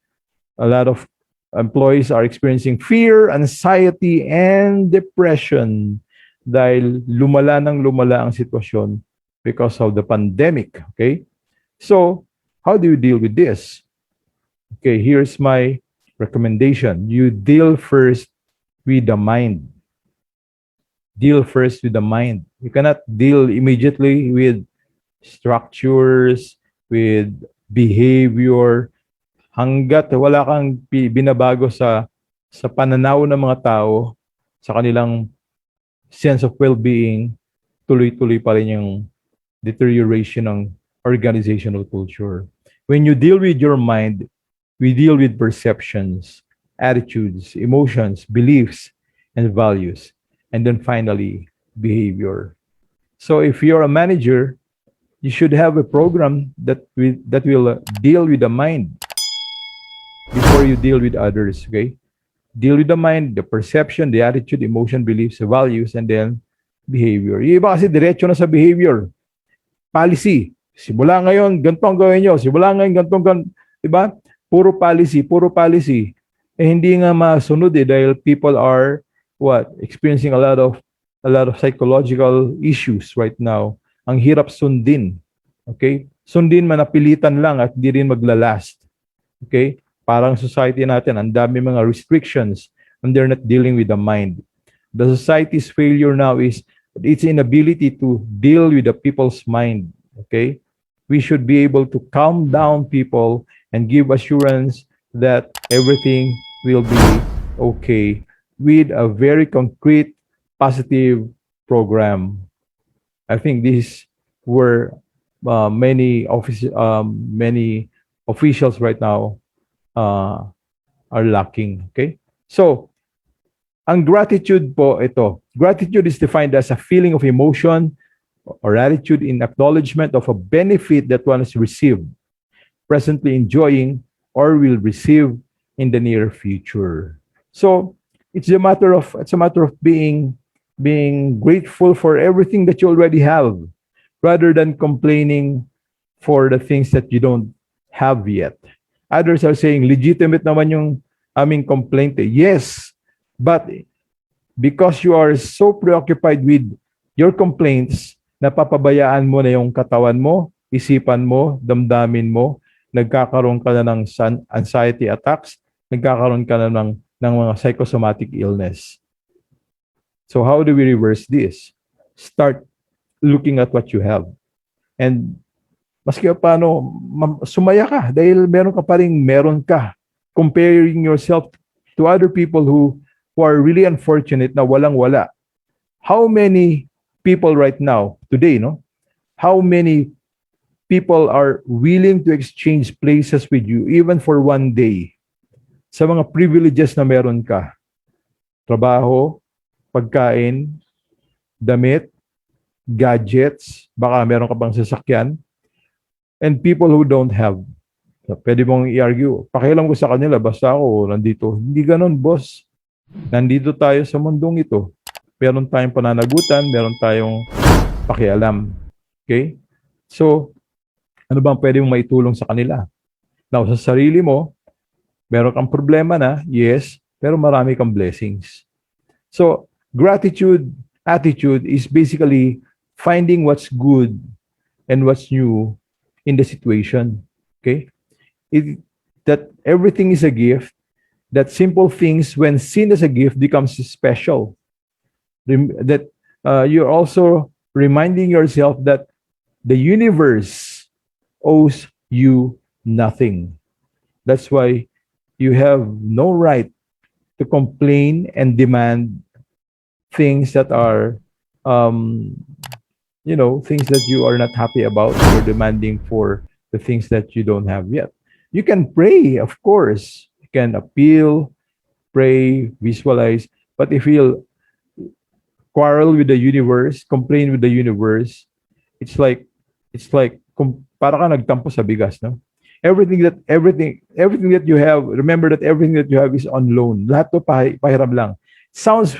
A lot of employees are experiencing fear, anxiety, and depression dahil lumala ang sitwasyon because of the pandemic. Okay? So, how do you deal with this? Okay, here's my recommendation. You deal first with the mind. Deal first with the mind. You cannot deal immediately with structures, with behavior, hanggat wala kang binabago sa pananaw ng mga tao, sa kanilang sense of well-being, tuloy-tuloy pa rin yung deterioration ng organizational culture. When you deal with your mind, we deal with perceptions, attitudes, emotions, beliefs, and values. And then finally, behavior. So if you're a manager, you should have a program that will deal with the mind before you deal with others, okay? Deal with the mind, the perception, the attitude, emotion, beliefs, values, and then behavior. Yung iba kasi diretso na sa behavior. Policy. Simula ngayon, gantong gawin nyo. Simula ngayon, gantong, diba? Puro policy. Eh, hindi nga masunod dahil people are experiencing a lot of psychological issues right now. Ang hirap sundin. Okay? Sundin manapilitan lang at di rin maglalast. Okay? Parang society natin, ang dami mga restrictions and they're not dealing with the mind. The society's failure now is its inability to deal with the people's mind. Okay? We should be able to calm down people and give assurance that everything will be okay with a very concrete, positive program. I think these were many officials right now uh, are lacking. Okay? So, ang gratitude po ito. Gratitude is defined as a feeling of emotion or attitude in acknowledgement of a benefit that one has received, presently enjoying, or will receive in the near future. So it's a matter of being grateful for everything that you already have, rather than complaining for the things that you don't have yet. Others are saying legitimate naman yung aming complaint. Yes, but because you are so preoccupied with your complaints, napapabayaan mo na yung katawan mo, isipan mo, damdamin mo, nagkakaroon ka na ng anxiety attacks, nagkakaroon ka na ng mga psychosomatic illness. So how do we reverse this? Start looking at what you have. And maski paano, sumaya ka dahil meron ka. Comparing yourself to other people who are really unfortunate na walang-wala. How many people right now, today, no? How many people are willing to exchange places with you even for one day sa mga privileges na meron ka? Trabaho, pagkain, damit, gadgets, baka meron ka bang sasakyan, and people who don't have. So, pwede mong i-argue, pakialam ko sa kanila, basta ako nandito. Hindi ganun, boss. Nandito tayo sa mundong ito. Meron tayong pananagutan, meron tayong pakialam. Okay? So, ano bang pwede mong maitulong sa kanila? Now, sa sarili mo, meron kang problema na, yes, pero marami kang blessings. So, gratitude attitude is basically finding what's good and what's new in the situation. Okay? That everything is a gift, that simple things, when seen as a gift, becomes special. That you're also reminding yourself that the universe owes you nothing. That's why you have no right to complain and demand things that are, things that you are not happy about. You're demanding for the things that you don't have yet. You can pray, of course. You can appeal, pray, visualize. But if you quarrel with the universe, complain with the universe, it's like para ka nagtampo sa bigas, no? Everything that you have, remember that everything that you have is on loan. Lahat to pahiram lang. Sounds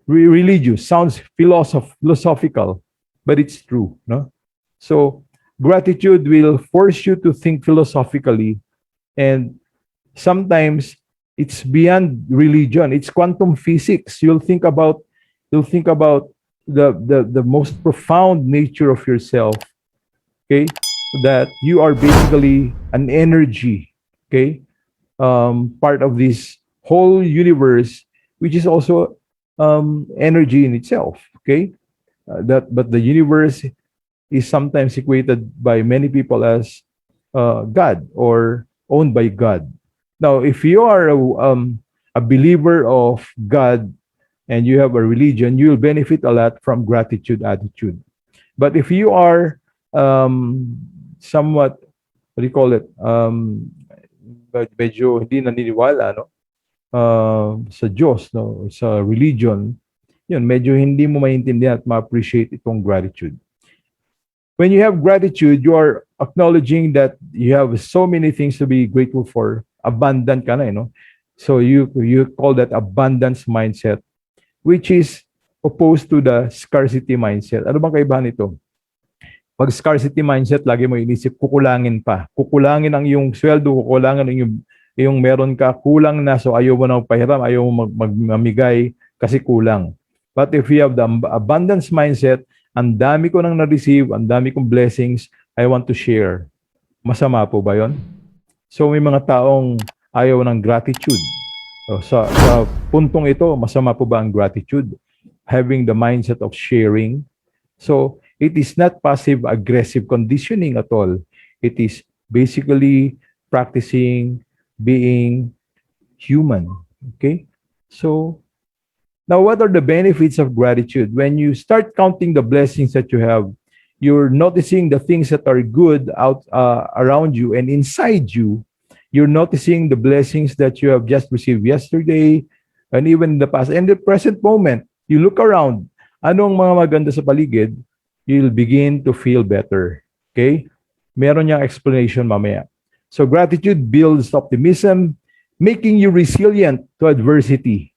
religious, sounds philosophical, but it's true, no? So gratitude will force you to think philosophically, and sometimes it's beyond religion. It's quantum physics. You'll think about the most profound nature of yourself. Okay, that you are basically an energy. Okay, part of this whole universe, which is also energy in itself. Okay, but the universe is sometimes equated by many people as God or owned by God. Now, if you are a believer of God and you have a religion, you will benefit a lot from gratitude attitude. But if you are somewhat, what do you call it? Medyo hindi naniniwala, no? Sa Diyos, no? Sa religion, yun, medyo hindi mo maintindihan at ma-appreciate itong gratitude. When you have gratitude, you are acknowledging that you have so many things to be grateful for. Abundant ka na, no? So you call that abundance mindset, which is opposed to the scarcity mindset. Ano bang kaibahan nito? Pag scarcity mindset, lagi mo inisip, kukulangin pa. Kukulangin ang iyong sweldo, kukulangin ang yung meron ka, kulang na, so ayaw mo na pahiram, ayaw mo mamigay kasi kulang. But if you have the abundance mindset, ang dami ko nang na-receive, ang dami kong blessings, I want to share. Masama po ba yon? So may mga taong ayaw ng gratitude. So, sa puntong ito, masama po ba ang gratitude? Having the mindset of sharing. So It is not passive-aggressive conditioning at all. It is basically practicing being human. Okay? So, now what are the benefits of gratitude? When you start counting the blessings that you have, you're noticing the things that are good out around you and inside you. You're noticing the blessings that you have just received yesterday and even in the past. And the present moment, you look around, anong mga maganda sa paligid, you'll begin to feel better. Okay? Meron niyang explanation mamaya. So gratitude builds optimism, making you resilient to adversity.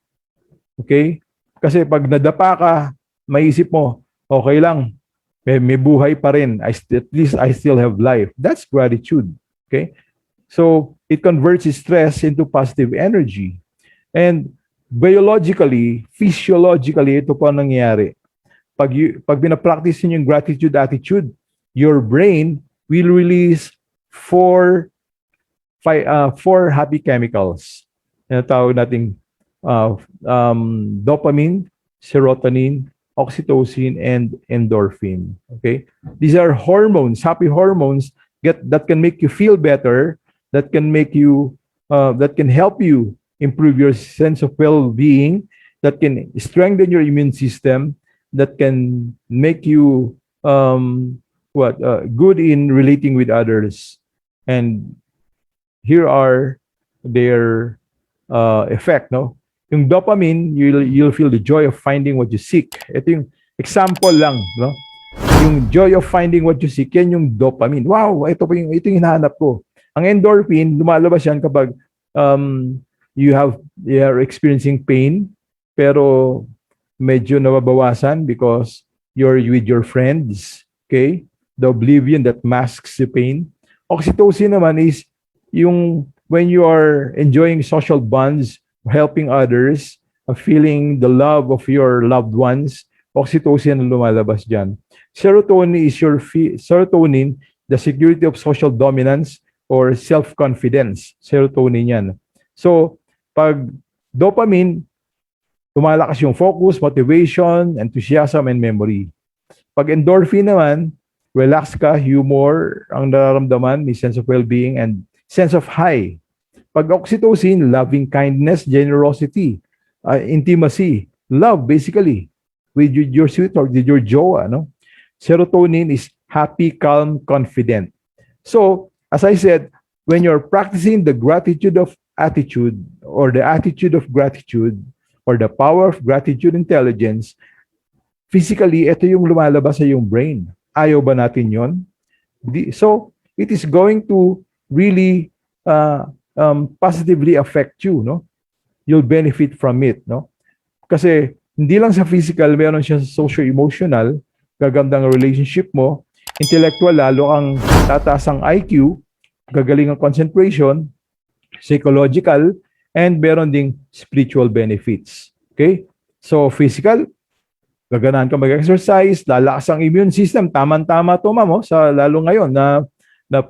Okay? Kasi pag nadapa ka, maisip mo, okay lang, may buhay pa rin. At least I still have life. That's gratitude. Okay? So, it converts stress into positive energy. And biologically, physiologically, ito po ang nangyayari. Pag pinapractice niyo yung gratitude attitude, your brain will release four happy chemicals. Yan ang tawag nating dopamine, serotonin, oxytocin, and endorphin. Okay? These are hormones, happy hormones that can make you feel better, that can help you improve your sense of well-being, that can strengthen your immune system, that can make you good in relating with others. And here are their effect, no? Yung dopamine, you'll feel the joy of finding what you seek. Ito yung example lang, no? Yung joy of finding what you seek, yan yung dopamine. Wow, ito yung hinahanap ko. Ang endorphin, lumalabas yan kapag you are experiencing pain, pero medyo nababawasan because you're with your friends. Okay? The oblivion that masks the pain. Oxytocin naman is yung when you are enjoying social bonds, helping others, feeling the love of your loved ones, oxytocin ang lumalabas dyan. Serotonin is serotonin, the security of social dominance or self-confidence. Serotonin yan. So, pag dopamine, lumalakas yung focus, motivation, enthusiasm, and memory. Pag endorphin naman, relax ka, humor ang nararamdaman, may sense of well-being, and sense of high. Pag oxytocin, loving kindness, generosity, intimacy, love basically with your sweetheart, with your jowa, no? Serotonin is happy, calm, confident. So, as I said, when you're practicing the gratitude of attitude or the attitude of gratitude or the power of gratitude intelligence, physically, ito yung lumalabas sa iyong brain. Ayaw ba natin yon? So, it is going to really positively affect you, no? You'll benefit from it, no? Kasi hindi lang sa physical, meron siya sa socio-emotional, gagandang relationship mo, intellectual, lalo ang tataas ang IQ, gagaling ang concentration, psychological, and meron ding spiritual benefits. Okay? So, physical, gaganahan ka mag-exercise, lalakas ang immune system, tama-tama to, ma'am, lalo ngayon na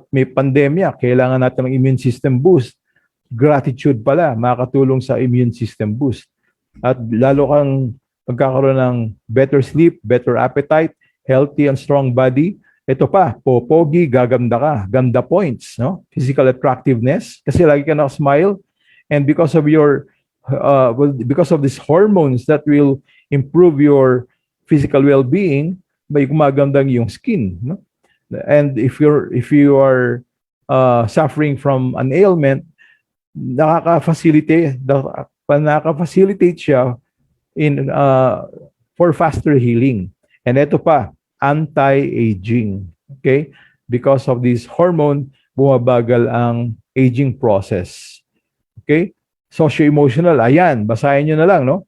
may pandemya, kailangan natin ng immune system boost. Gratitude pala, makakatulong sa immune system boost. At lalo kang magkakaroon ng better sleep, better appetite, healthy and strong body. Ito pa, popogi, gaganda ka, ganda points, no? Physical attractiveness, kasi lagi ka na-smile. And because of because of these hormones that will improve your physical well-being, may gumagandang yung skin, no? And if you are suffering from an ailment, nakaka-facilitate siya for faster healing. And ito pa, anti-aging. Okay? Because of this hormone, bumabagal ang aging process. Okay? Socio-emotional, ayan, basahin nyo na lang, no?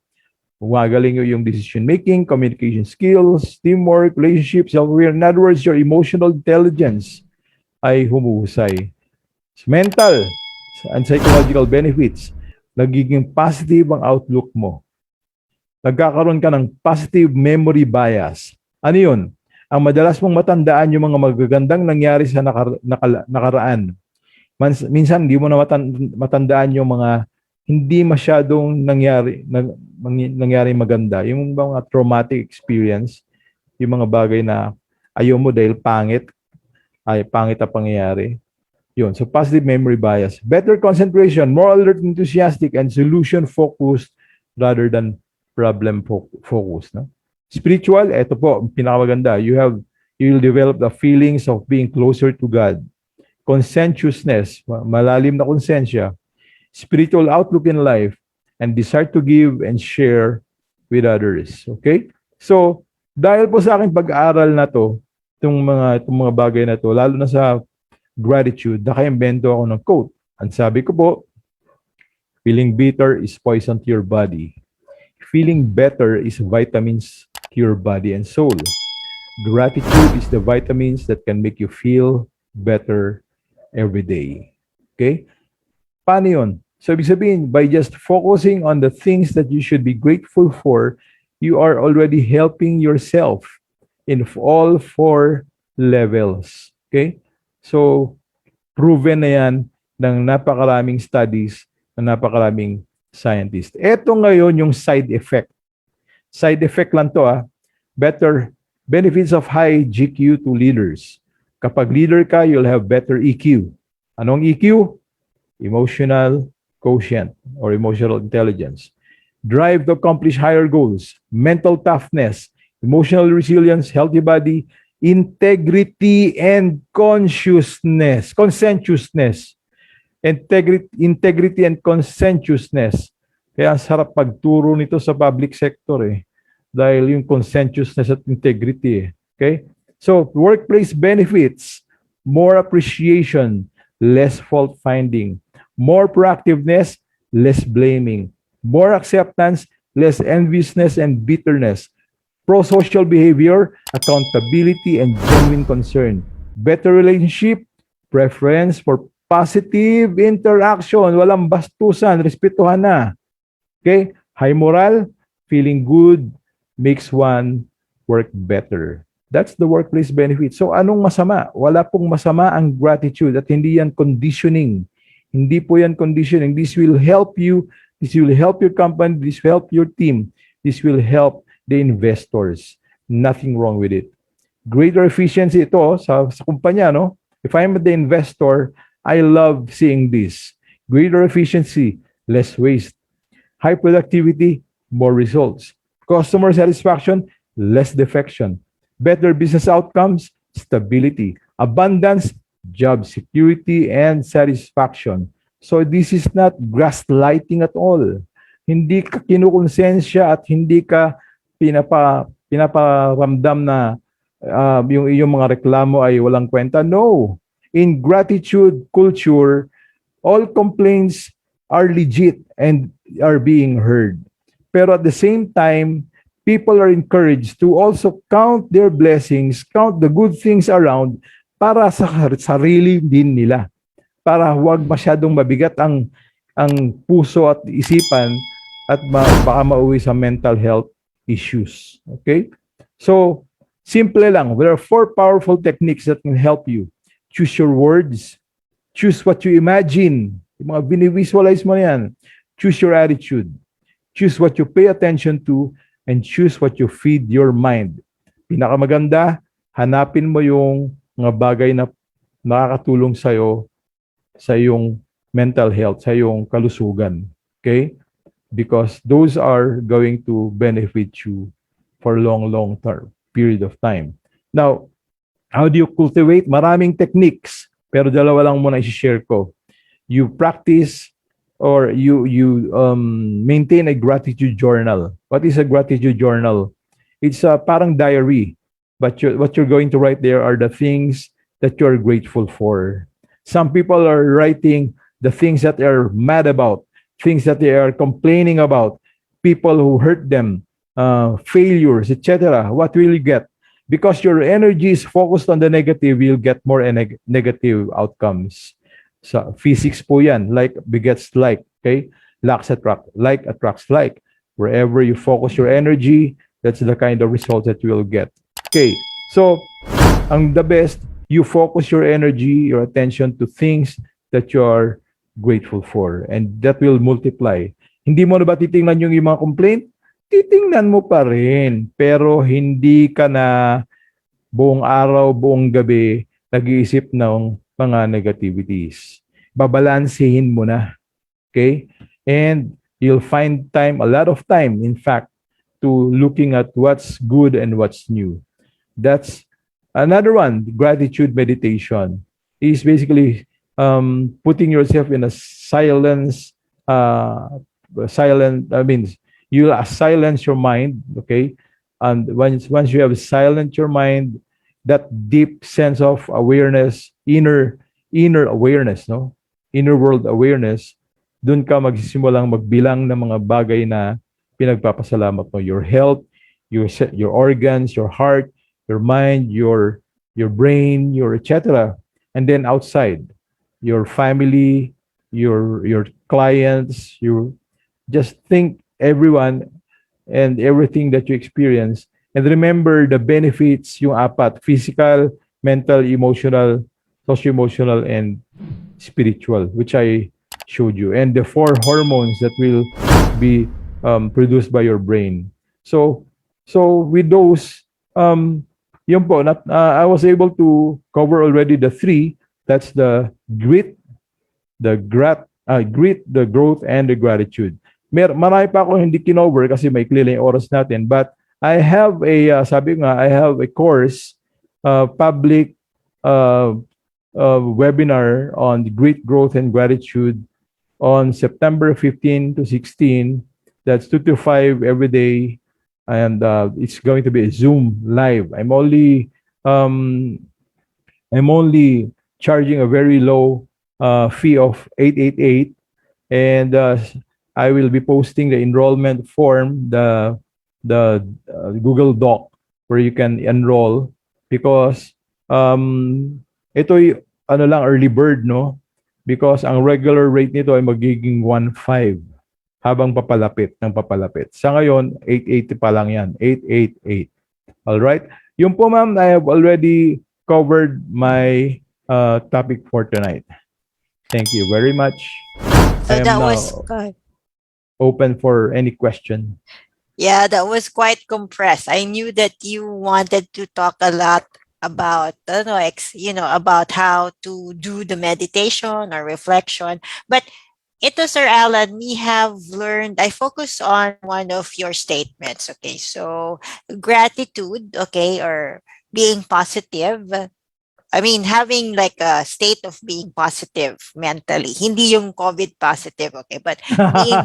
Gumagaling yung decision-making, communication skills, teamwork, relationships, self-aware. In other words, your emotional intelligence ay humuhusay. Mental and psychological benefits, nagiging positive ang outlook mo. Nagkakaroon ka ng positive memory bias. Ano yun? Ang madalas mong matandaan yung mga magagandang nangyari sa nakaraan. Minsan, hindi mo na matandaan yung mga hindi masyadong nangyari maganda. Yung mga traumatic experience, yung mga bagay na ayaw mo dahil pangit ang pangyayari. Yun. So positive memory bias. Better concentration, more alert, enthusiastic, and solution-focused rather than problem-focused. No? Spiritual, eto po, pinakamaganda. You will develop the feelings of being closer to God. Conscientiousness, malalim na konsensya. Spiritual outlook in life, and desire to give and share with others. Okay? So, dahil po sa aking pag-aaral na to, itong mga bagay na to, lalo na sa gratitude, nakaimbento ako ng quote. Ang sabi ko po, feeling bitter is poison to your body. Feeling better is vitamins to your body and soul. Gratitude is the vitamins that can make you feel better every day. Okay? Paano yun? So, ibig sabihin, by just focusing on the things that you should be grateful for, you are already helping yourself in all 4 levels. Okay? So, proven na yan ng napakaraming studies, ng napakaraming scientists. Ito ngayon yung side effect. Side effect lang to Better benefits of high GQ to leaders. Kapag leader ka, you'll have better EQ. Anong EQ? Emotional quotient or emotional intelligence. Drive to accomplish higher goals. Mental toughness. Emotional resilience, healthy body, integrity and conscientiousness. Integrity and conscientiousness. Kaya ang sarap pagturo nito sa public sector dahil yung conscientiousness at integrity Okay? So, workplace benefits, more appreciation, less fault finding, more proactiveness, less blaming, more acceptance, less enviousness and bitterness, pro-social behavior, accountability, and genuine concern. Better relationship, preference for positive interaction, walang bastusan, respetuhan na. Okay? High moral, feeling good, makes one work better. That's the workplace benefit. So anong masama? Wala pong masama ang gratitude at hindi yan conditioning. Hindi po yan conditioning. This will help you. This will help your company. This will help your team. This will help the investors. Nothing wrong with it. Greater efficiency ito sa kumpanya, no? If I'm the investor, I love seeing this. Greater efficiency, less waste. High productivity, more results. Customer satisfaction, less defection. Better business outcomes, stability. Abundance, job security, and satisfaction. So this is not gaslighting at all. Hindi ka kinukonsensya at hindi ka pinaparamdam na yung iyong mga reklamo ay walang kwenta. No. In gratitude culture, all complaints are legit and are being heard. Pero at the same time, people are encouraged to also count their blessings, count the good things around para sa sarili din nila. Para huwag masyadong mabigat ang puso at isipan at baka mauwi sa mental health issues. Okay? So, simple lang. There are 4 powerful techniques that can help you. Choose your words. Choose what you imagine. Yung mga binivisualize mo yan. Choose your attitude. Choose what you pay attention to and choose what you feed your mind. Pinakamaganda, hanapin mo yung mga bagay na nakakatulong sa'yo sa iyong mental health, sa iyong kalusugan. Okay? Because those are going to benefit you for long term period of time. Now, how do you cultivate? Maraming techniques, pero dalawa lang muna i-share ko. You practice or you maintain a gratitude journal. What is a gratitude journal? It's parang diary, but what you're going to write there are the things that you're grateful for. Some people are writing the things that they're mad about, things that they are complaining about, people who hurt them, failures, etc. What will you get? Because your energy is focused on the negative, you'll get more negative outcomes. So, physics po yan. Like begets like. Okay? Like attracts like. Wherever you focus your energy, that's the kind of results that you will get. Okay. So, the best, you focus your energy, your attention to things that you are grateful for. And that will multiply. Hindi mo na ba titingnan yung mga complaint? Titingnan mo pa rin. Pero hindi ka na buong araw, buong gabi, nag-iisip ng mga negativities. Babalansehin mo na. Okay? And you'll find time, a lot of time, in fact, to looking at what's good and what's new. That's another one. Gratitude meditation is basically putting yourself in a uh, silent. I mean, you silence your mind. Okay, and once you have silent your mind, that deep sense of awareness, inner awareness, no, inner world awareness, dun ka magsisimulang magbilang ng mga bagay na pinagpapasalamat mo. Your health, your organs, your heart, your mind, your brain, your etc. And then outside, your family, your clients, you just think everyone and everything that you experience. And remember the benefits, yung apat, physical, mental, emotional, socio-emotional, and spiritual, which I showed you. And the four hormones that will be produced by your brain. So with those, yun po, I was able to cover already the three. That's the grit, the growth, and the gratitude. Marami pa ako hindi kinover kasi may clear yung oras natin. But I have sabi nga, I have a course, public webinar on the grit, growth, and gratitude on September 15 to 16. That's 2 to 5 every day. And it's going to be a Zoom live. Um, I'm only charging a very low fee of 888, and I will be posting the enrollment form, the Google Doc where you can enroll, because ito'y ano lang, early bird, no? Because ang regular rate nito ay magiging 1.5 habang papalapit ng papalapit. Sa ngayon, 880 pa lang yan. 888. All right? Yung po, ma'am, I have already covered my topic for tonight. Thank you very much. So I am that now was good. open for any question. Yeah, that was quite compressed. I knew that you wanted to talk a lot about, about how to do the meditation or reflection. But ito, Sir Alan, we have learned, I focus on one of your statements. Okay, so gratitude, okay, or being positive. I mean, having like a state of being positive mentally. Hindi yung COVID positive, okay? But being,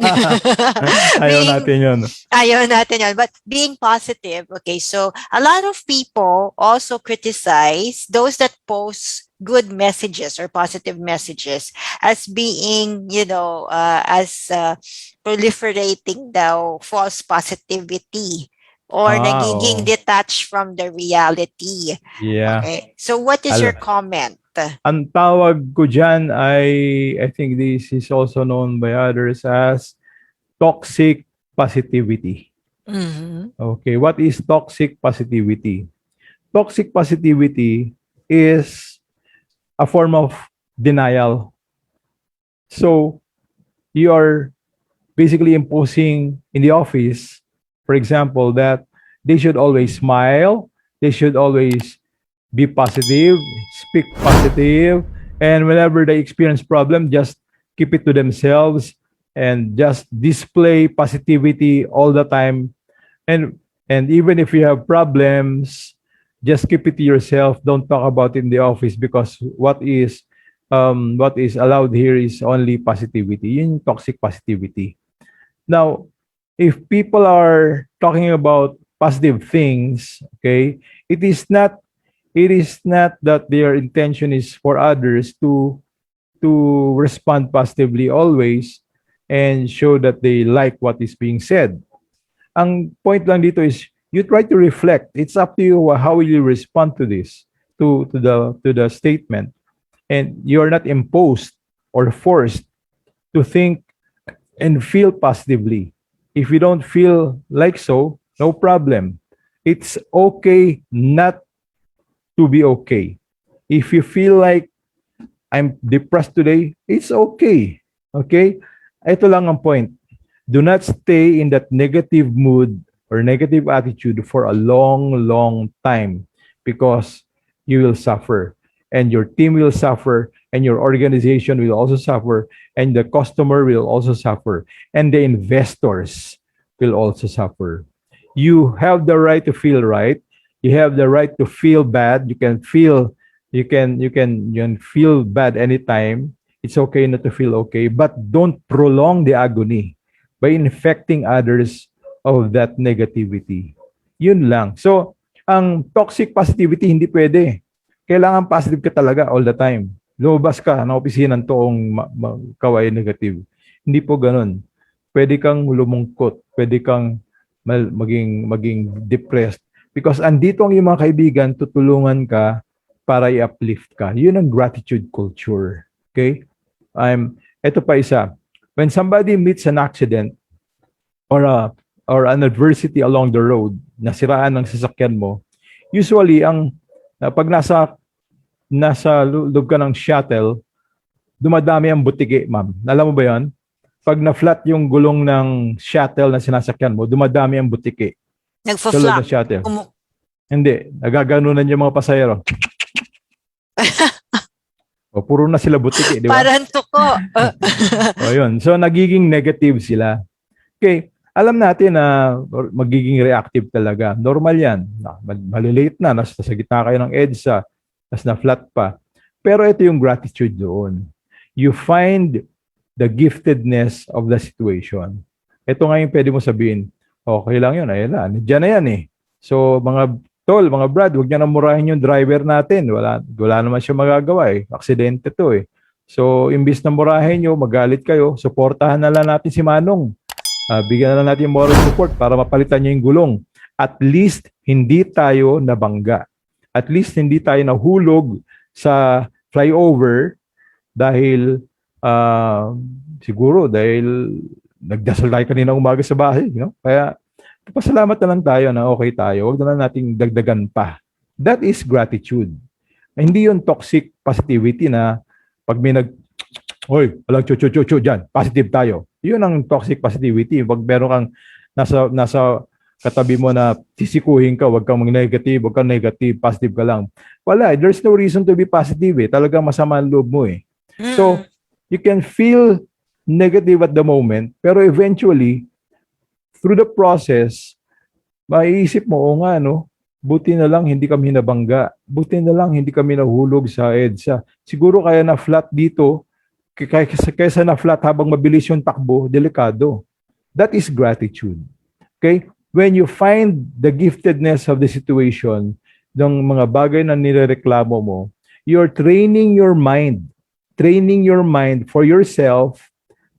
Ayaw being, natin yun. ayaw natin yun. But being positive, okay? So a lot of people also criticize those that post good messages or positive messages as being, as proliferating daw false positivity or nagiging Oo. detached from the reality. Yeah. Okay. So what is your comment? Ang tawag ko dyan I think this is also known by others as toxic positivity. Mm-hmm. Okay, what is toxic positivity? Toxic positivity is a form of denial. So, you are basically imposing in the office, for example, that they should always smile, they should always be positive, speak positive, and whenever they experience problem, just keep it to themselves and just display positivity all the time. And even if you have problems, just keep it to yourself. Don't talk about it in the office, because what is allowed here is only positivity. Yun yung toxic positivity. Now, if people are talking about positive things, okay, it is not that their intention is for others to respond positively always and show that they like what is being said. Ang point lang dito is you try to reflect. It's up to you how will you respond to this, to the statement, and you are not imposed or forced to think and feel positively. If you don't feel like so, no problem. It's okay not to be okay. If you feel like I'm depressed today, it's okay. Okay? Ito lang ang point. Do not stay in that negative mood or negative attitude for a long, long time. because you will suffer, and your team will suffer, and your organization will also suffer, and the customer will also suffer, and the investors will also suffer. You have the right to feel right. You have the right to feel bad. You can feel bad anytime. It's okay not to feel okay, but don't prolong the agony by infecting others of that negativity. Yun lang. So, ang toxic positivity hindi pwede. Kailangan positive ka talaga all the time. Lumabas ka ng opisina ng toong kaway negative. Hindi po ganun. Pwede kang lumungkot, pwede kang maging depressed, because andito ang iyong mga kaibigan, tutulungan ka para i-uplift ka. Yun ang gratitude culture. Okay? Ito pa isa. When somebody meets an accident or an adversity along the road, nasiraan ng sasakyan mo, usually pag nasa loob ka ng shuttle, dumadami ang butiki, ma'am. Alam mo ba 'yan? Pag na-flat yung gulong ng shuttle na sinasakyan mo, dumadami ang butiki. Sa loob ng shuttle. Hindi, nagaganunan yung mga pasahero. O, puro na sila butiki, di ba? Parang tuko. O, yun. So, nagiging negative sila. Okay, alam natin na magiging reactive talaga. Normal yan. Malilate na, nasa gitna kayo ng EDSA, tas na-flat pa. Pero ito yung gratitude doon. You find the giftedness of the situation. Ito nga yung pwede mo sabihin, okay lang yun, ayun na, nandiyan na yan eh. So, mga tol, mga brad, huwag niyo na murahin yung driver natin. Wala naman siya magagawa eh. Aksidente to eh. So, imbis na murahin nyo, magalit kayo, suportahan na lang natin si Manong. Bigyan na lang natin moral support para mapalitan niya yung gulong. At least, hindi tayo nabangga. At least, hindi tayo nahulog sa flyover dahil siguro dahil nagdasal tayo kanina umaga sa bahay. Kaya, pasalamat na lang tayo na okay tayo. Huwag na lang nating dagdagan pa. That is gratitude. Hindi yun toxic positivity na pag may hoy, walang chu-chu-chu-chu dyan, positive tayo. Yun ang toxic positivity. Pag meron kang nasa katabi mo na sisikuhin ka, huwag kang mag-negative, huwag kang negative, positive ka lang. Wala, there's no reason to be positive eh. Talagang masama ang loob mo eh. So, you can feel negative at the moment, pero eventually, through the process, maiisip mo, o nga, no, buti na lang hindi kami nabangga. Buti na lang hindi kami nahulog sa EDSA. Siguro kaya na flat dito, kaysa na flat habang mabilis yung takbo, delikado. That is gratitude. Okay? When you find the giftedness of the situation, ng mga bagay na nirereklamo mo, you're training your mind for yourself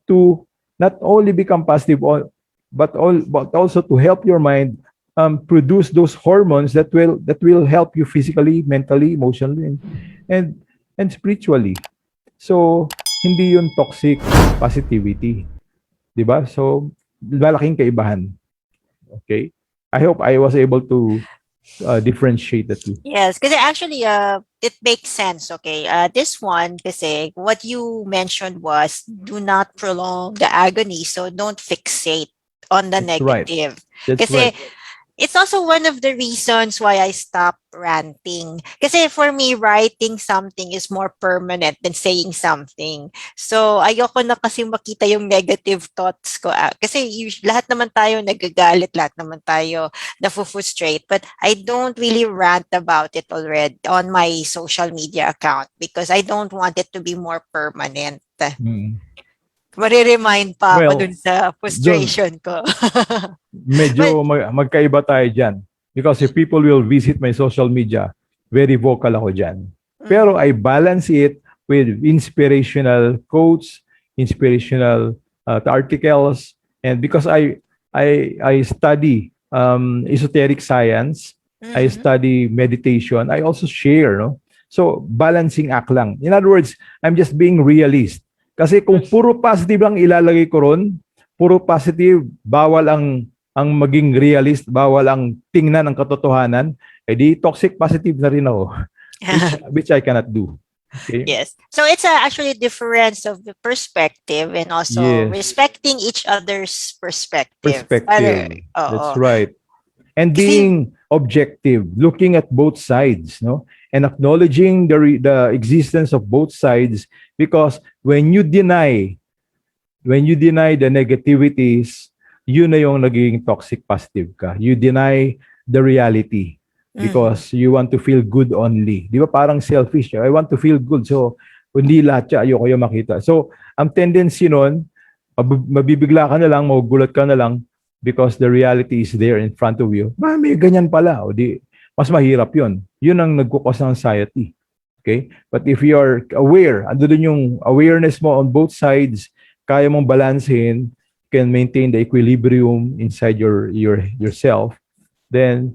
to not only become positive, but also to help your mind produce those hormones that will help you physically, mentally, emotionally, and spiritually. So, hindi yun toxic positivity. Diba? So, malaking kaibahan. Okay? I hope I was able to differentiate the two. Yes, because actually, it makes sense. Okay, this one, kasi what you mentioned was do not prolong the agony, so don't fixate on the That's right. negative. That's Kasi right. it's also one of the reasons why I stopped ranting. Kasi for me, writing something is more permanent than saying something. So, ayoko na kasi makita yung negative thoughts ko. Kasi lahat naman tayo nagagalit, lahat naman tayo nafu-frustrate. But I don't really rant about it already on my social media account because I don't want it to be more permanent. Mariremind pa ako dun sa frustration ko. Medyo magkaiba tayo dyan. Because if people will visit my social media, very vocal ako dyan. Pero I balance it with inspirational quotes, inspirational articles, and because I study esoteric science, I study meditation, I also share, no? So, balancing act lang. In other words, I'm just being realist. Kasi kung puro positive lang ilalagay ko ron, puro positive, bawal ang maging realist, bawal ang tingnan ang katotohanan, di toxic positive na rin ako, which I cannot do. Okay? Yes. So it's actually a difference of the perspective and also respecting each other's perspective. That's right. and Kasi, being objective, looking at both sides, no, and acknowledging the existence of both sides, because when you deny the negativities, yun na yung naging toxic positive ka. You deny the reality mhm. because you want to feel good only. Di ba parang selfish? I want to feel good. So, hindi lahat siya, ayoko yung makita. So, ang tendency nun, mabibigla ka na lang, magugulat ka na lang because the reality is there in front of you. May ganyan pala. O di, mas mahirap yun. Yun ang nagkukos ng anxiety. Okay? But if you are aware, ando dun yung awareness mo on both sides, kaya mong balansehin, can maintain the equilibrium inside yourself, then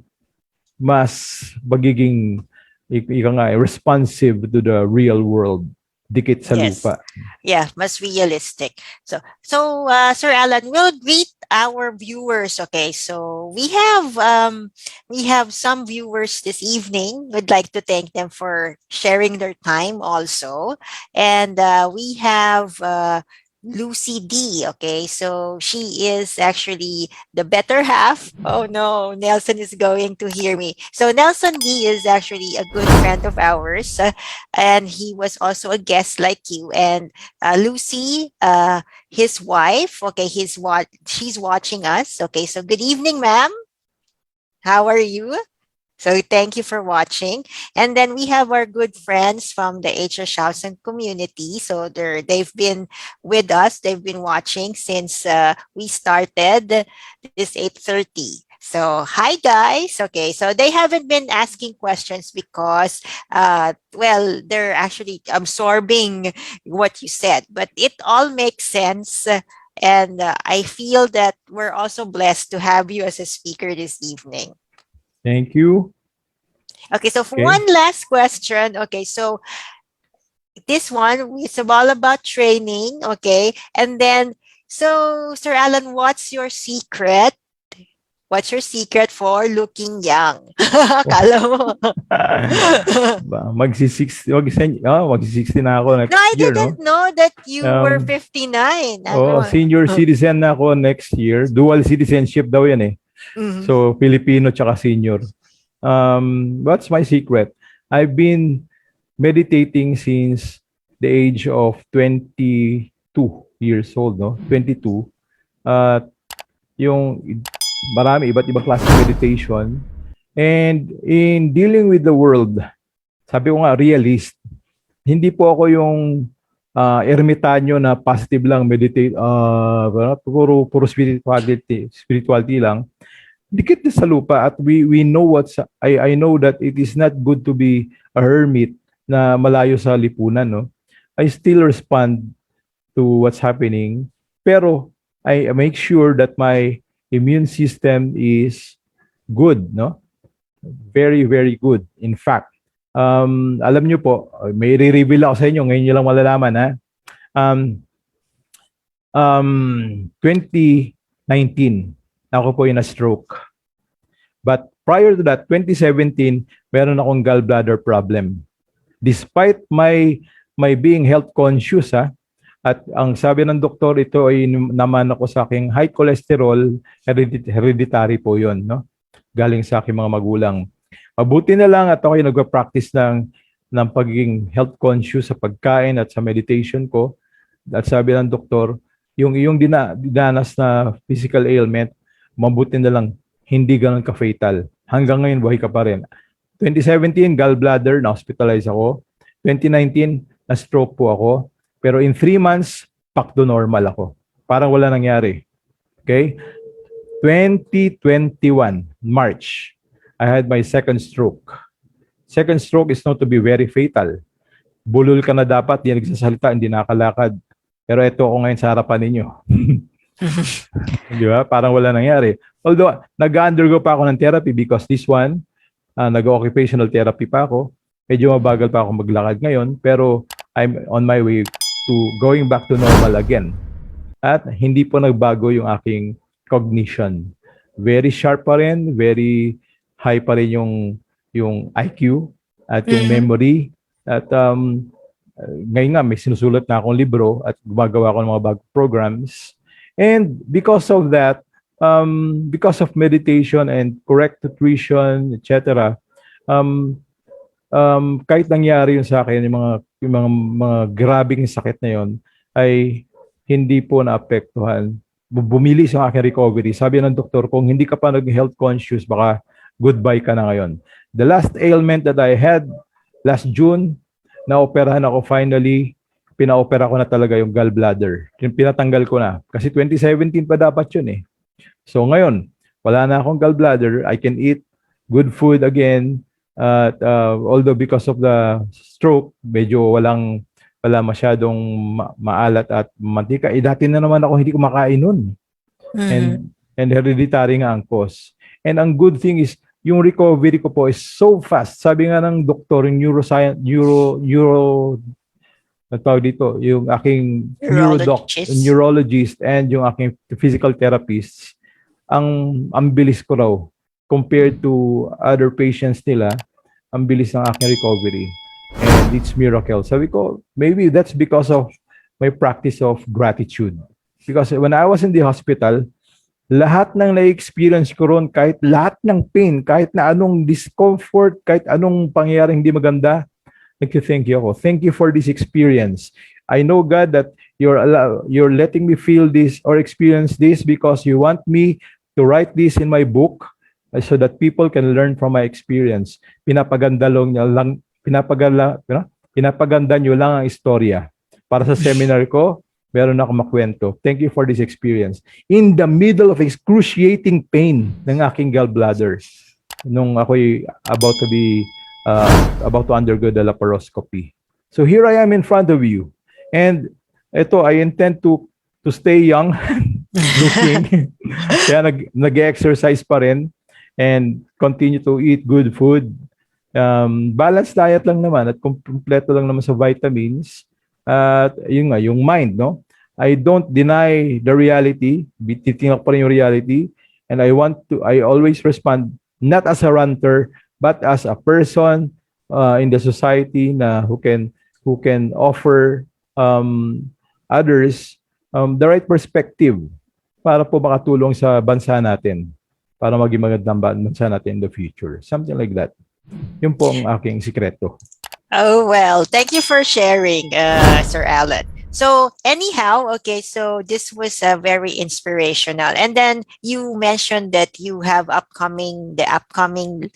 mas magiging ika nga, responsive to the real world, dikit sa Yes. lupa. Yeah, mas realistic. Sir Alan, we'll greet our viewers. Okay, so we have some viewers this evening. We'd like to thank them for sharing their time also, and we have Lucy D. Okay, so she is actually the better half. Oh no, Nelson is going to hear me. So Nelson D is actually a good friend of ours, and he was also a guest like you. And Lucy, his wife. Okay, she's watching us. Okay, so good evening, ma'am. How are you? So thank you for watching. And then we have our good friends from the HR Shausen community. So they've been with us. They've been watching since we started this 8:30. So hi guys. Okay, so they haven't been asking questions because well, they're actually absorbing what you said, but it all makes sense. And I feel that we're also blessed to have you as a speaker this evening. Thank you. Okay, so for Okay. one last question. Okay, so this one is all about training. Okay, and then so Sir Alan, what's your secret? What's your secret for looking young? Akala mo. Magsi-60 na ako No, next I year, didn't no? know that you were Um, 59. Ano? senior citizen na ako next year. Dual citizenship daw yan eh. Mhm. So, Filipino tsaka senior. What's my secret? I've been meditating since the age of 22 years old, no? 22. At yung marami, iba't ibang klase ng meditation. And in dealing with the world, sabi ko nga, realist. Hindi po ako yung ermitanyo na positive lang, meditate, puro spirituality lang. Dikit na sa lupa at we know I know that it is not good to be a hermit na malayo sa lipunan, no. I still respond to what's happening, pero I make sure that my immune system is good, no. Very, very good. In fact, alam nyo po, may re-reveal ako sa inyo, ngayon nyo lang malalaman, ha. 2019, ako po yung na-stroke. But prior to that, 2017, meron akong gallbladder problem. Despite my being health conscious, ha, at ang sabi ng doktor, ito ay naman ako sa aking high cholesterol, hereditary po yon, no? Galing sa aking mga magulang. Mabuti na lang at ako ay nagpa-practice ng pagiging health conscious sa pagkain at sa meditation ko. At sabi ng doktor, yung iyong dinanas na physical ailment, mabuti na lang hindi ganun ka-fatal. Hanggang ngayon, buhay ka pa rin. 2017, gallbladder, na-hospitalize ako. 2019, na-stroke po ako. Pero in 3 months, back to normal ako. Parang wala nangyari. Okay? 2021, March, I had my second stroke. Second stroke is known to be very fatal. Bulol ka na dapat, di nagsasalita, hindi nakalakad. Pero ito ako ngayon sa harapan ninyo. Di ba? Parang wala nangyari. Although, nag-undergo pa ako ng therapy because this one, nag-occupational therapy pa ako. Medyo mabagal pa ako maglakad ngayon, pero I'm on my way to going back to normal again. At hindi po nagbago yung aking cognition. Very sharp pa rin, very high pa rin yung IQ at yung memory. At ngayon nga, may sinusulat na akong libro at gumagawa ako ng mga bagong programs. And because of that, because of meditation and correct nutrition, etc., um, kahit nangyari yun sa akin, yung mga grabing sakit na yun, ay hindi po naapektuhan. Bumilis yung aking recovery. Sabi ng doktor, kung hindi ka pa nag-health conscious, baka goodbye ka na ngayon. The last ailment that I had last June, naoperahan ako finally. Pinaopera ko na talaga yung gallbladder. Pinatanggal ko na. Kasi 2017 pa dapat yun eh. So ngayon, wala na akong gallbladder. I can eat good food again. Although because of the stroke, medyo wala masyadong maalat at mantika. Dati na naman ako hindi kumakain nun. And hereditary nga ang cause. And ang good thing is, yung recovery ko po is so fast. Sabi nga ng doktor, yung tawag dito, yung aking neurologist and yung aking physical therapist, ang bilis ko raw compared to other patients nila, ang bilis ng aking recovery. And it's miracle. Sabi ko, maybe that's because of my practice of gratitude. Because when I was in the hospital, lahat ng na-experience ko ron, kahit lahat ng pain, kahit na anong discomfort, kahit anong pangyayaring hindi maganda, thank you ako. Thank you for this experience. I know, God, that you're letting me feel this or experience this because you want me to write this in my book so that people can learn from my experience. Pinapaganda nyo lang ang istorya. Para sa seminar ko, meron ako makwento. Thank you for this experience. In the middle of excruciating pain ng aking gallbladder, nung ako'y about to undergo the laparoscopy. So here I am in front of you. And ito, I intend to stay young looking. Kaya nag-exercise pa rin and continue to eat good food. Balanced diet lang naman at kompleto lang naman sa vitamins. At yun nga, yung mind, no? I don't deny the reality. Titingnan ko pa rin yung reality. And I always respond not as a ranter, but as a person in the society na who can offer others the right perspective para po makatulong sa bansa natin, para maging magandang bansa natin in the future. Something like that. Yun po ang aking sikreto. Oh, well, thank you for sharing, Sir Allan. So anyhow, okay, so this was very inspirational. And then you mentioned that you have the upcoming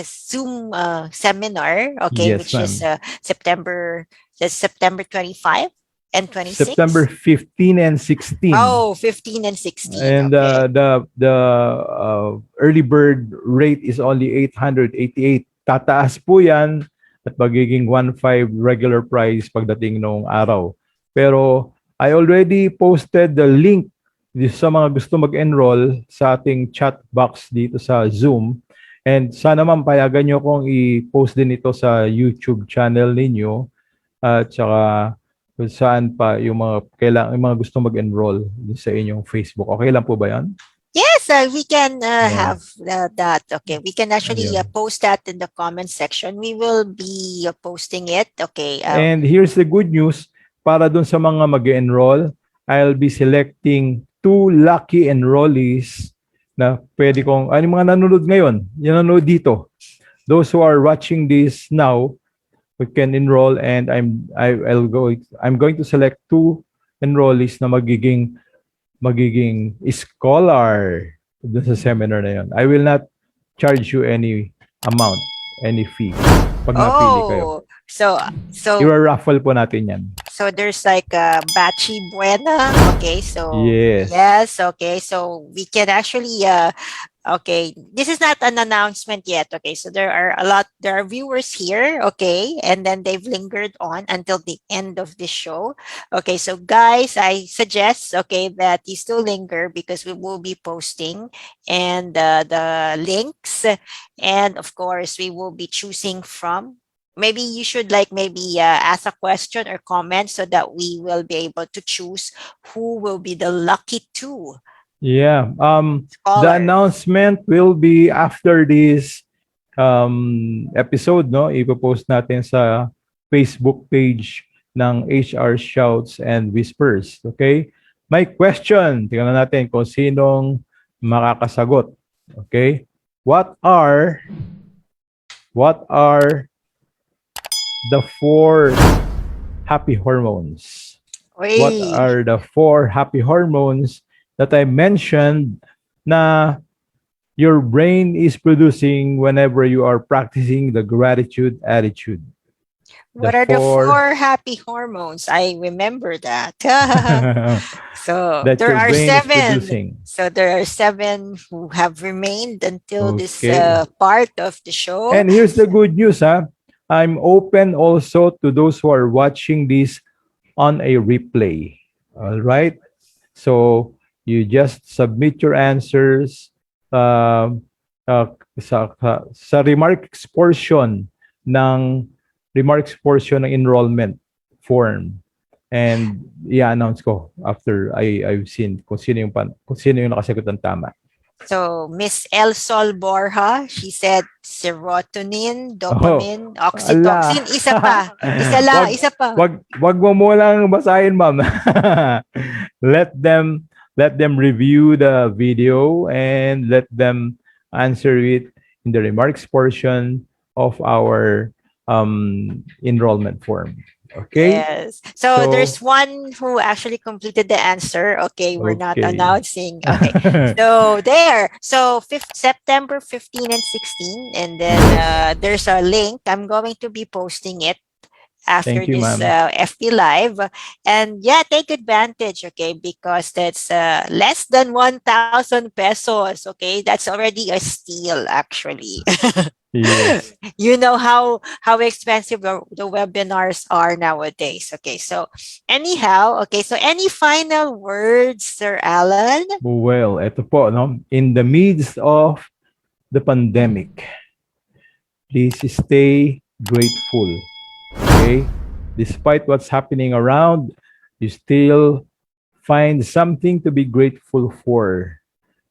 Zoom seminar, okay, Yes, which is September 25 and 26. September 15 and 16. Oh, 15 and 16. And okay. the early bird rate is only 888. Tataas po yan at magiging 1.5 regular price pagdating nung araw. Pero I already posted the link sa mga gusto mag-enroll sa ating chat box dito sa Zoom. And sana payagan nyo kong i-post din ito sa YouTube channel ninyo. At saka kung saan pa yung mga gusto mag-enroll sa inyong Facebook. Okay lang po ba yan? Yes, we can have that. Okay, we can actually post that in the comment section. We will be posting it. Okay. And here's the good news. Para dun sa mga mag-enroll, I'll be selecting 2 lucky enrollees na pwede kong, yung mga nanonood ngayon, yung nanonood dito. Those who are watching this now, we can enroll and I'm going to select 2 enrollees na magiging scholar dun sa seminar na yun. I will not charge you any amount, any fee pag napili kayo. So i-raffle po natin yan. So there's like a Bachi Buena. Okay, so yes, okay, so we can actually okay, this is not an announcement yet. Okay, so there are viewers here. Okay, and then they've lingered on until the end of the show. Okay, so guys, I suggest that you still linger because we will be posting and the links, and of course we will be choosing from. Maybe you should ask a question or comment so that we will be able to choose who will be the lucky 2. Yeah. The announcement will be after this episode, no? Ipo-post natin sa Facebook page ng HR Shouts and Whispers. Okay? My question. Tingnan natin kung sinong makakasagot. Okay? What are the four happy hormones? What Uy, are the four happy hormones that I mentioned na your brain is producing whenever you are practicing the gratitude attitude? The what are the four four happy hormones? I remember that. So that there your are brain is seven. producing. So there are seven who have remained until this Okay. part of the show. And here's the good news, ha. I'm open also to those who are watching this on a replay. All right? So you just submit your answers um, uh, sa ng remarks portion ng enrollment form. And i-announce ko after I've seen kung sino yung nakasagot ng tama. So Miss El Sol Borja, she said serotonin, Oh, dopamine, ala. oxytocin. Isa pa. Isa lang, wag isa pa. wag mo mo lang basahin, ma'am. Let them review the video and let them answer it in the remarks portion of our enrollment form. Okay? Yes. So So, there's one who actually completed the answer. Okay, we're not okay. announcing. Okay. So there. So September 15 and 16. And then Yes. there's a link. I'm going to be posting it after Thank you, this ma'am. FB Live. And yeah, take advantage, okay, because that's less than 1,000 pesos, okay? That's already a steal, actually. Yes. You know how expensive the webinars are nowadays. Okay, so anyhow, okay, so any final words, Sir Alan? Well, ito po, no? In the midst of the pandemic, please stay grateful. Okay? Despite what's happening around, you still find something to be grateful for.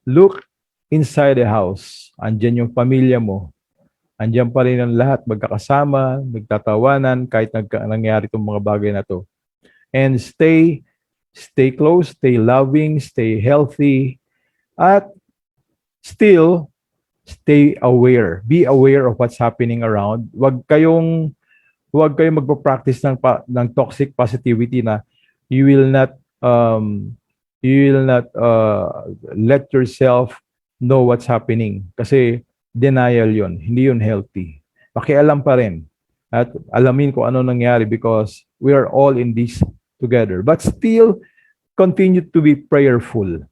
Look inside the house. Andyan yung pamilya mo. Andyan pa rin ang lahat, magkakasama, nagtatawanan, kahit nangyari itong mga bagay na to. And stay close, stay loving, stay healthy, at still, stay aware. Be aware of what's happening around. Huwag kayong magpo-practice ng toxic positivity na you will not um let yourself know what's happening kasi denial 'yon, hindi 'yon healthy. Pakialam pa rin at alamin kung ano nangyari because we are all in this together. But still continue to be prayerful.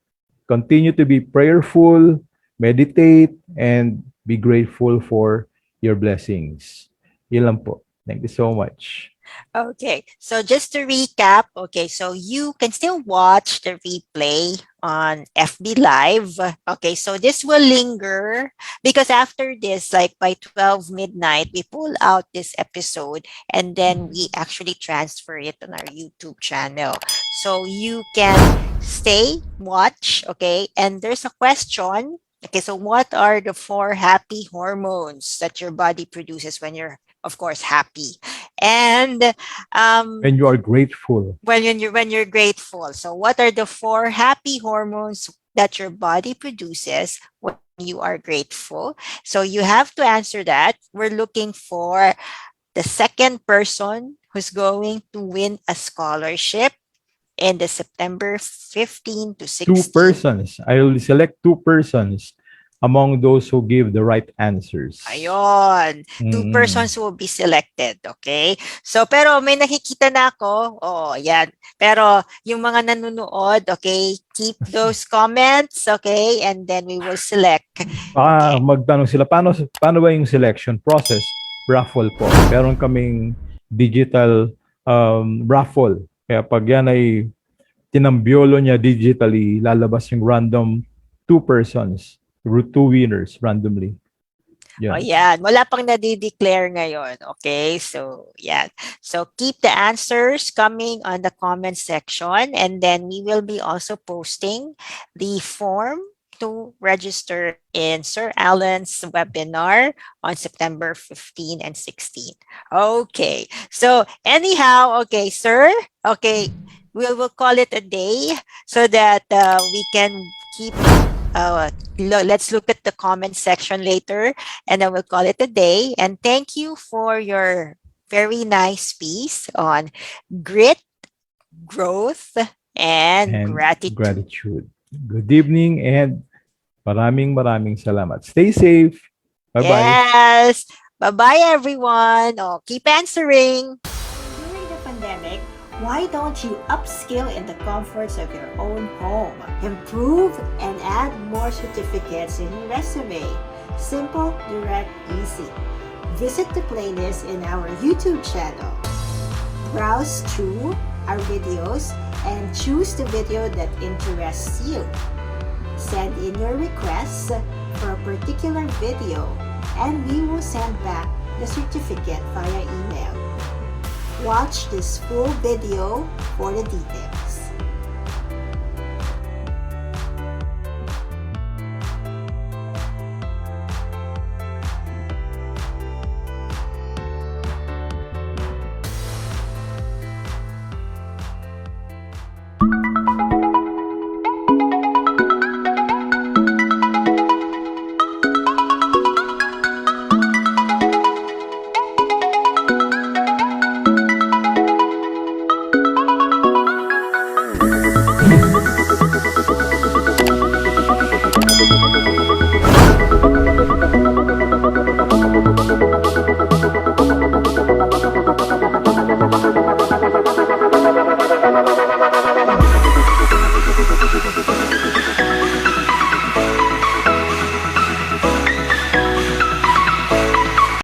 Continue to be prayerful, meditate, and be grateful for your blessings. Yun lang po. Thank you so much. Okay, so just to recap, okay, so you can still watch the replay on FB Live. Okay, so this will linger because after this, like by 12 midnight, we pull out this episode and then we actually transfer it on our YouTube channel. So you can stay, watch, okay, and there's a question. Okay, so what are the four happy hormones that your body produces when you're, of course, happy? And When you are grateful. when you're grateful. So what are the four happy hormones that your body produces when you are grateful? So you have to answer that. We're looking for the second person who's going to win a scholarship in the September 15 to Two 16. persons. I will select two persons among those who give the right answers. Ayun. Two persons will be selected. Okay? So, pero may nakikita na ako. Oh, yan. Pero yung mga nanonood, okay, keep those comments, okay? And then we will select. Baka Okay. magtanong sila, paano ba yung selection process? Raffle po. Meron kaming digital raffle. Kaya pag yan ay tinambiolo niya digitally, lalabas yung random two persons, two winners randomly. Oh, Yan. yan. Wala pang nadi-declare ngayon. Okay? So, yan. So, keep the answers coming on the comment section. And then we will be also posting the form to register in Sir Alan's webinar on September 15 and 16. Okay. So, anyhow, okay, sir. Okay. We'll call it a day so that we can keep let's look at the comment section later, and then we'll call it a day. And thank you for your very nice piece on grit, growth, and And gratitude. gratitude. Good evening and maraming salamat. Stay safe. Bye-bye. Yes. Bye-bye, everyone. Oh, keep answering. During the pandemic, why don't you upskill in the comforts of your own home? Improve and add more certificates in your resume. Simple, direct, easy. Visit the playlist in our YouTube channel. Browse through our videos and choose the video that interests you. Send in your requests for a particular video and we will send back the certificate via email. Watch this full video for the details.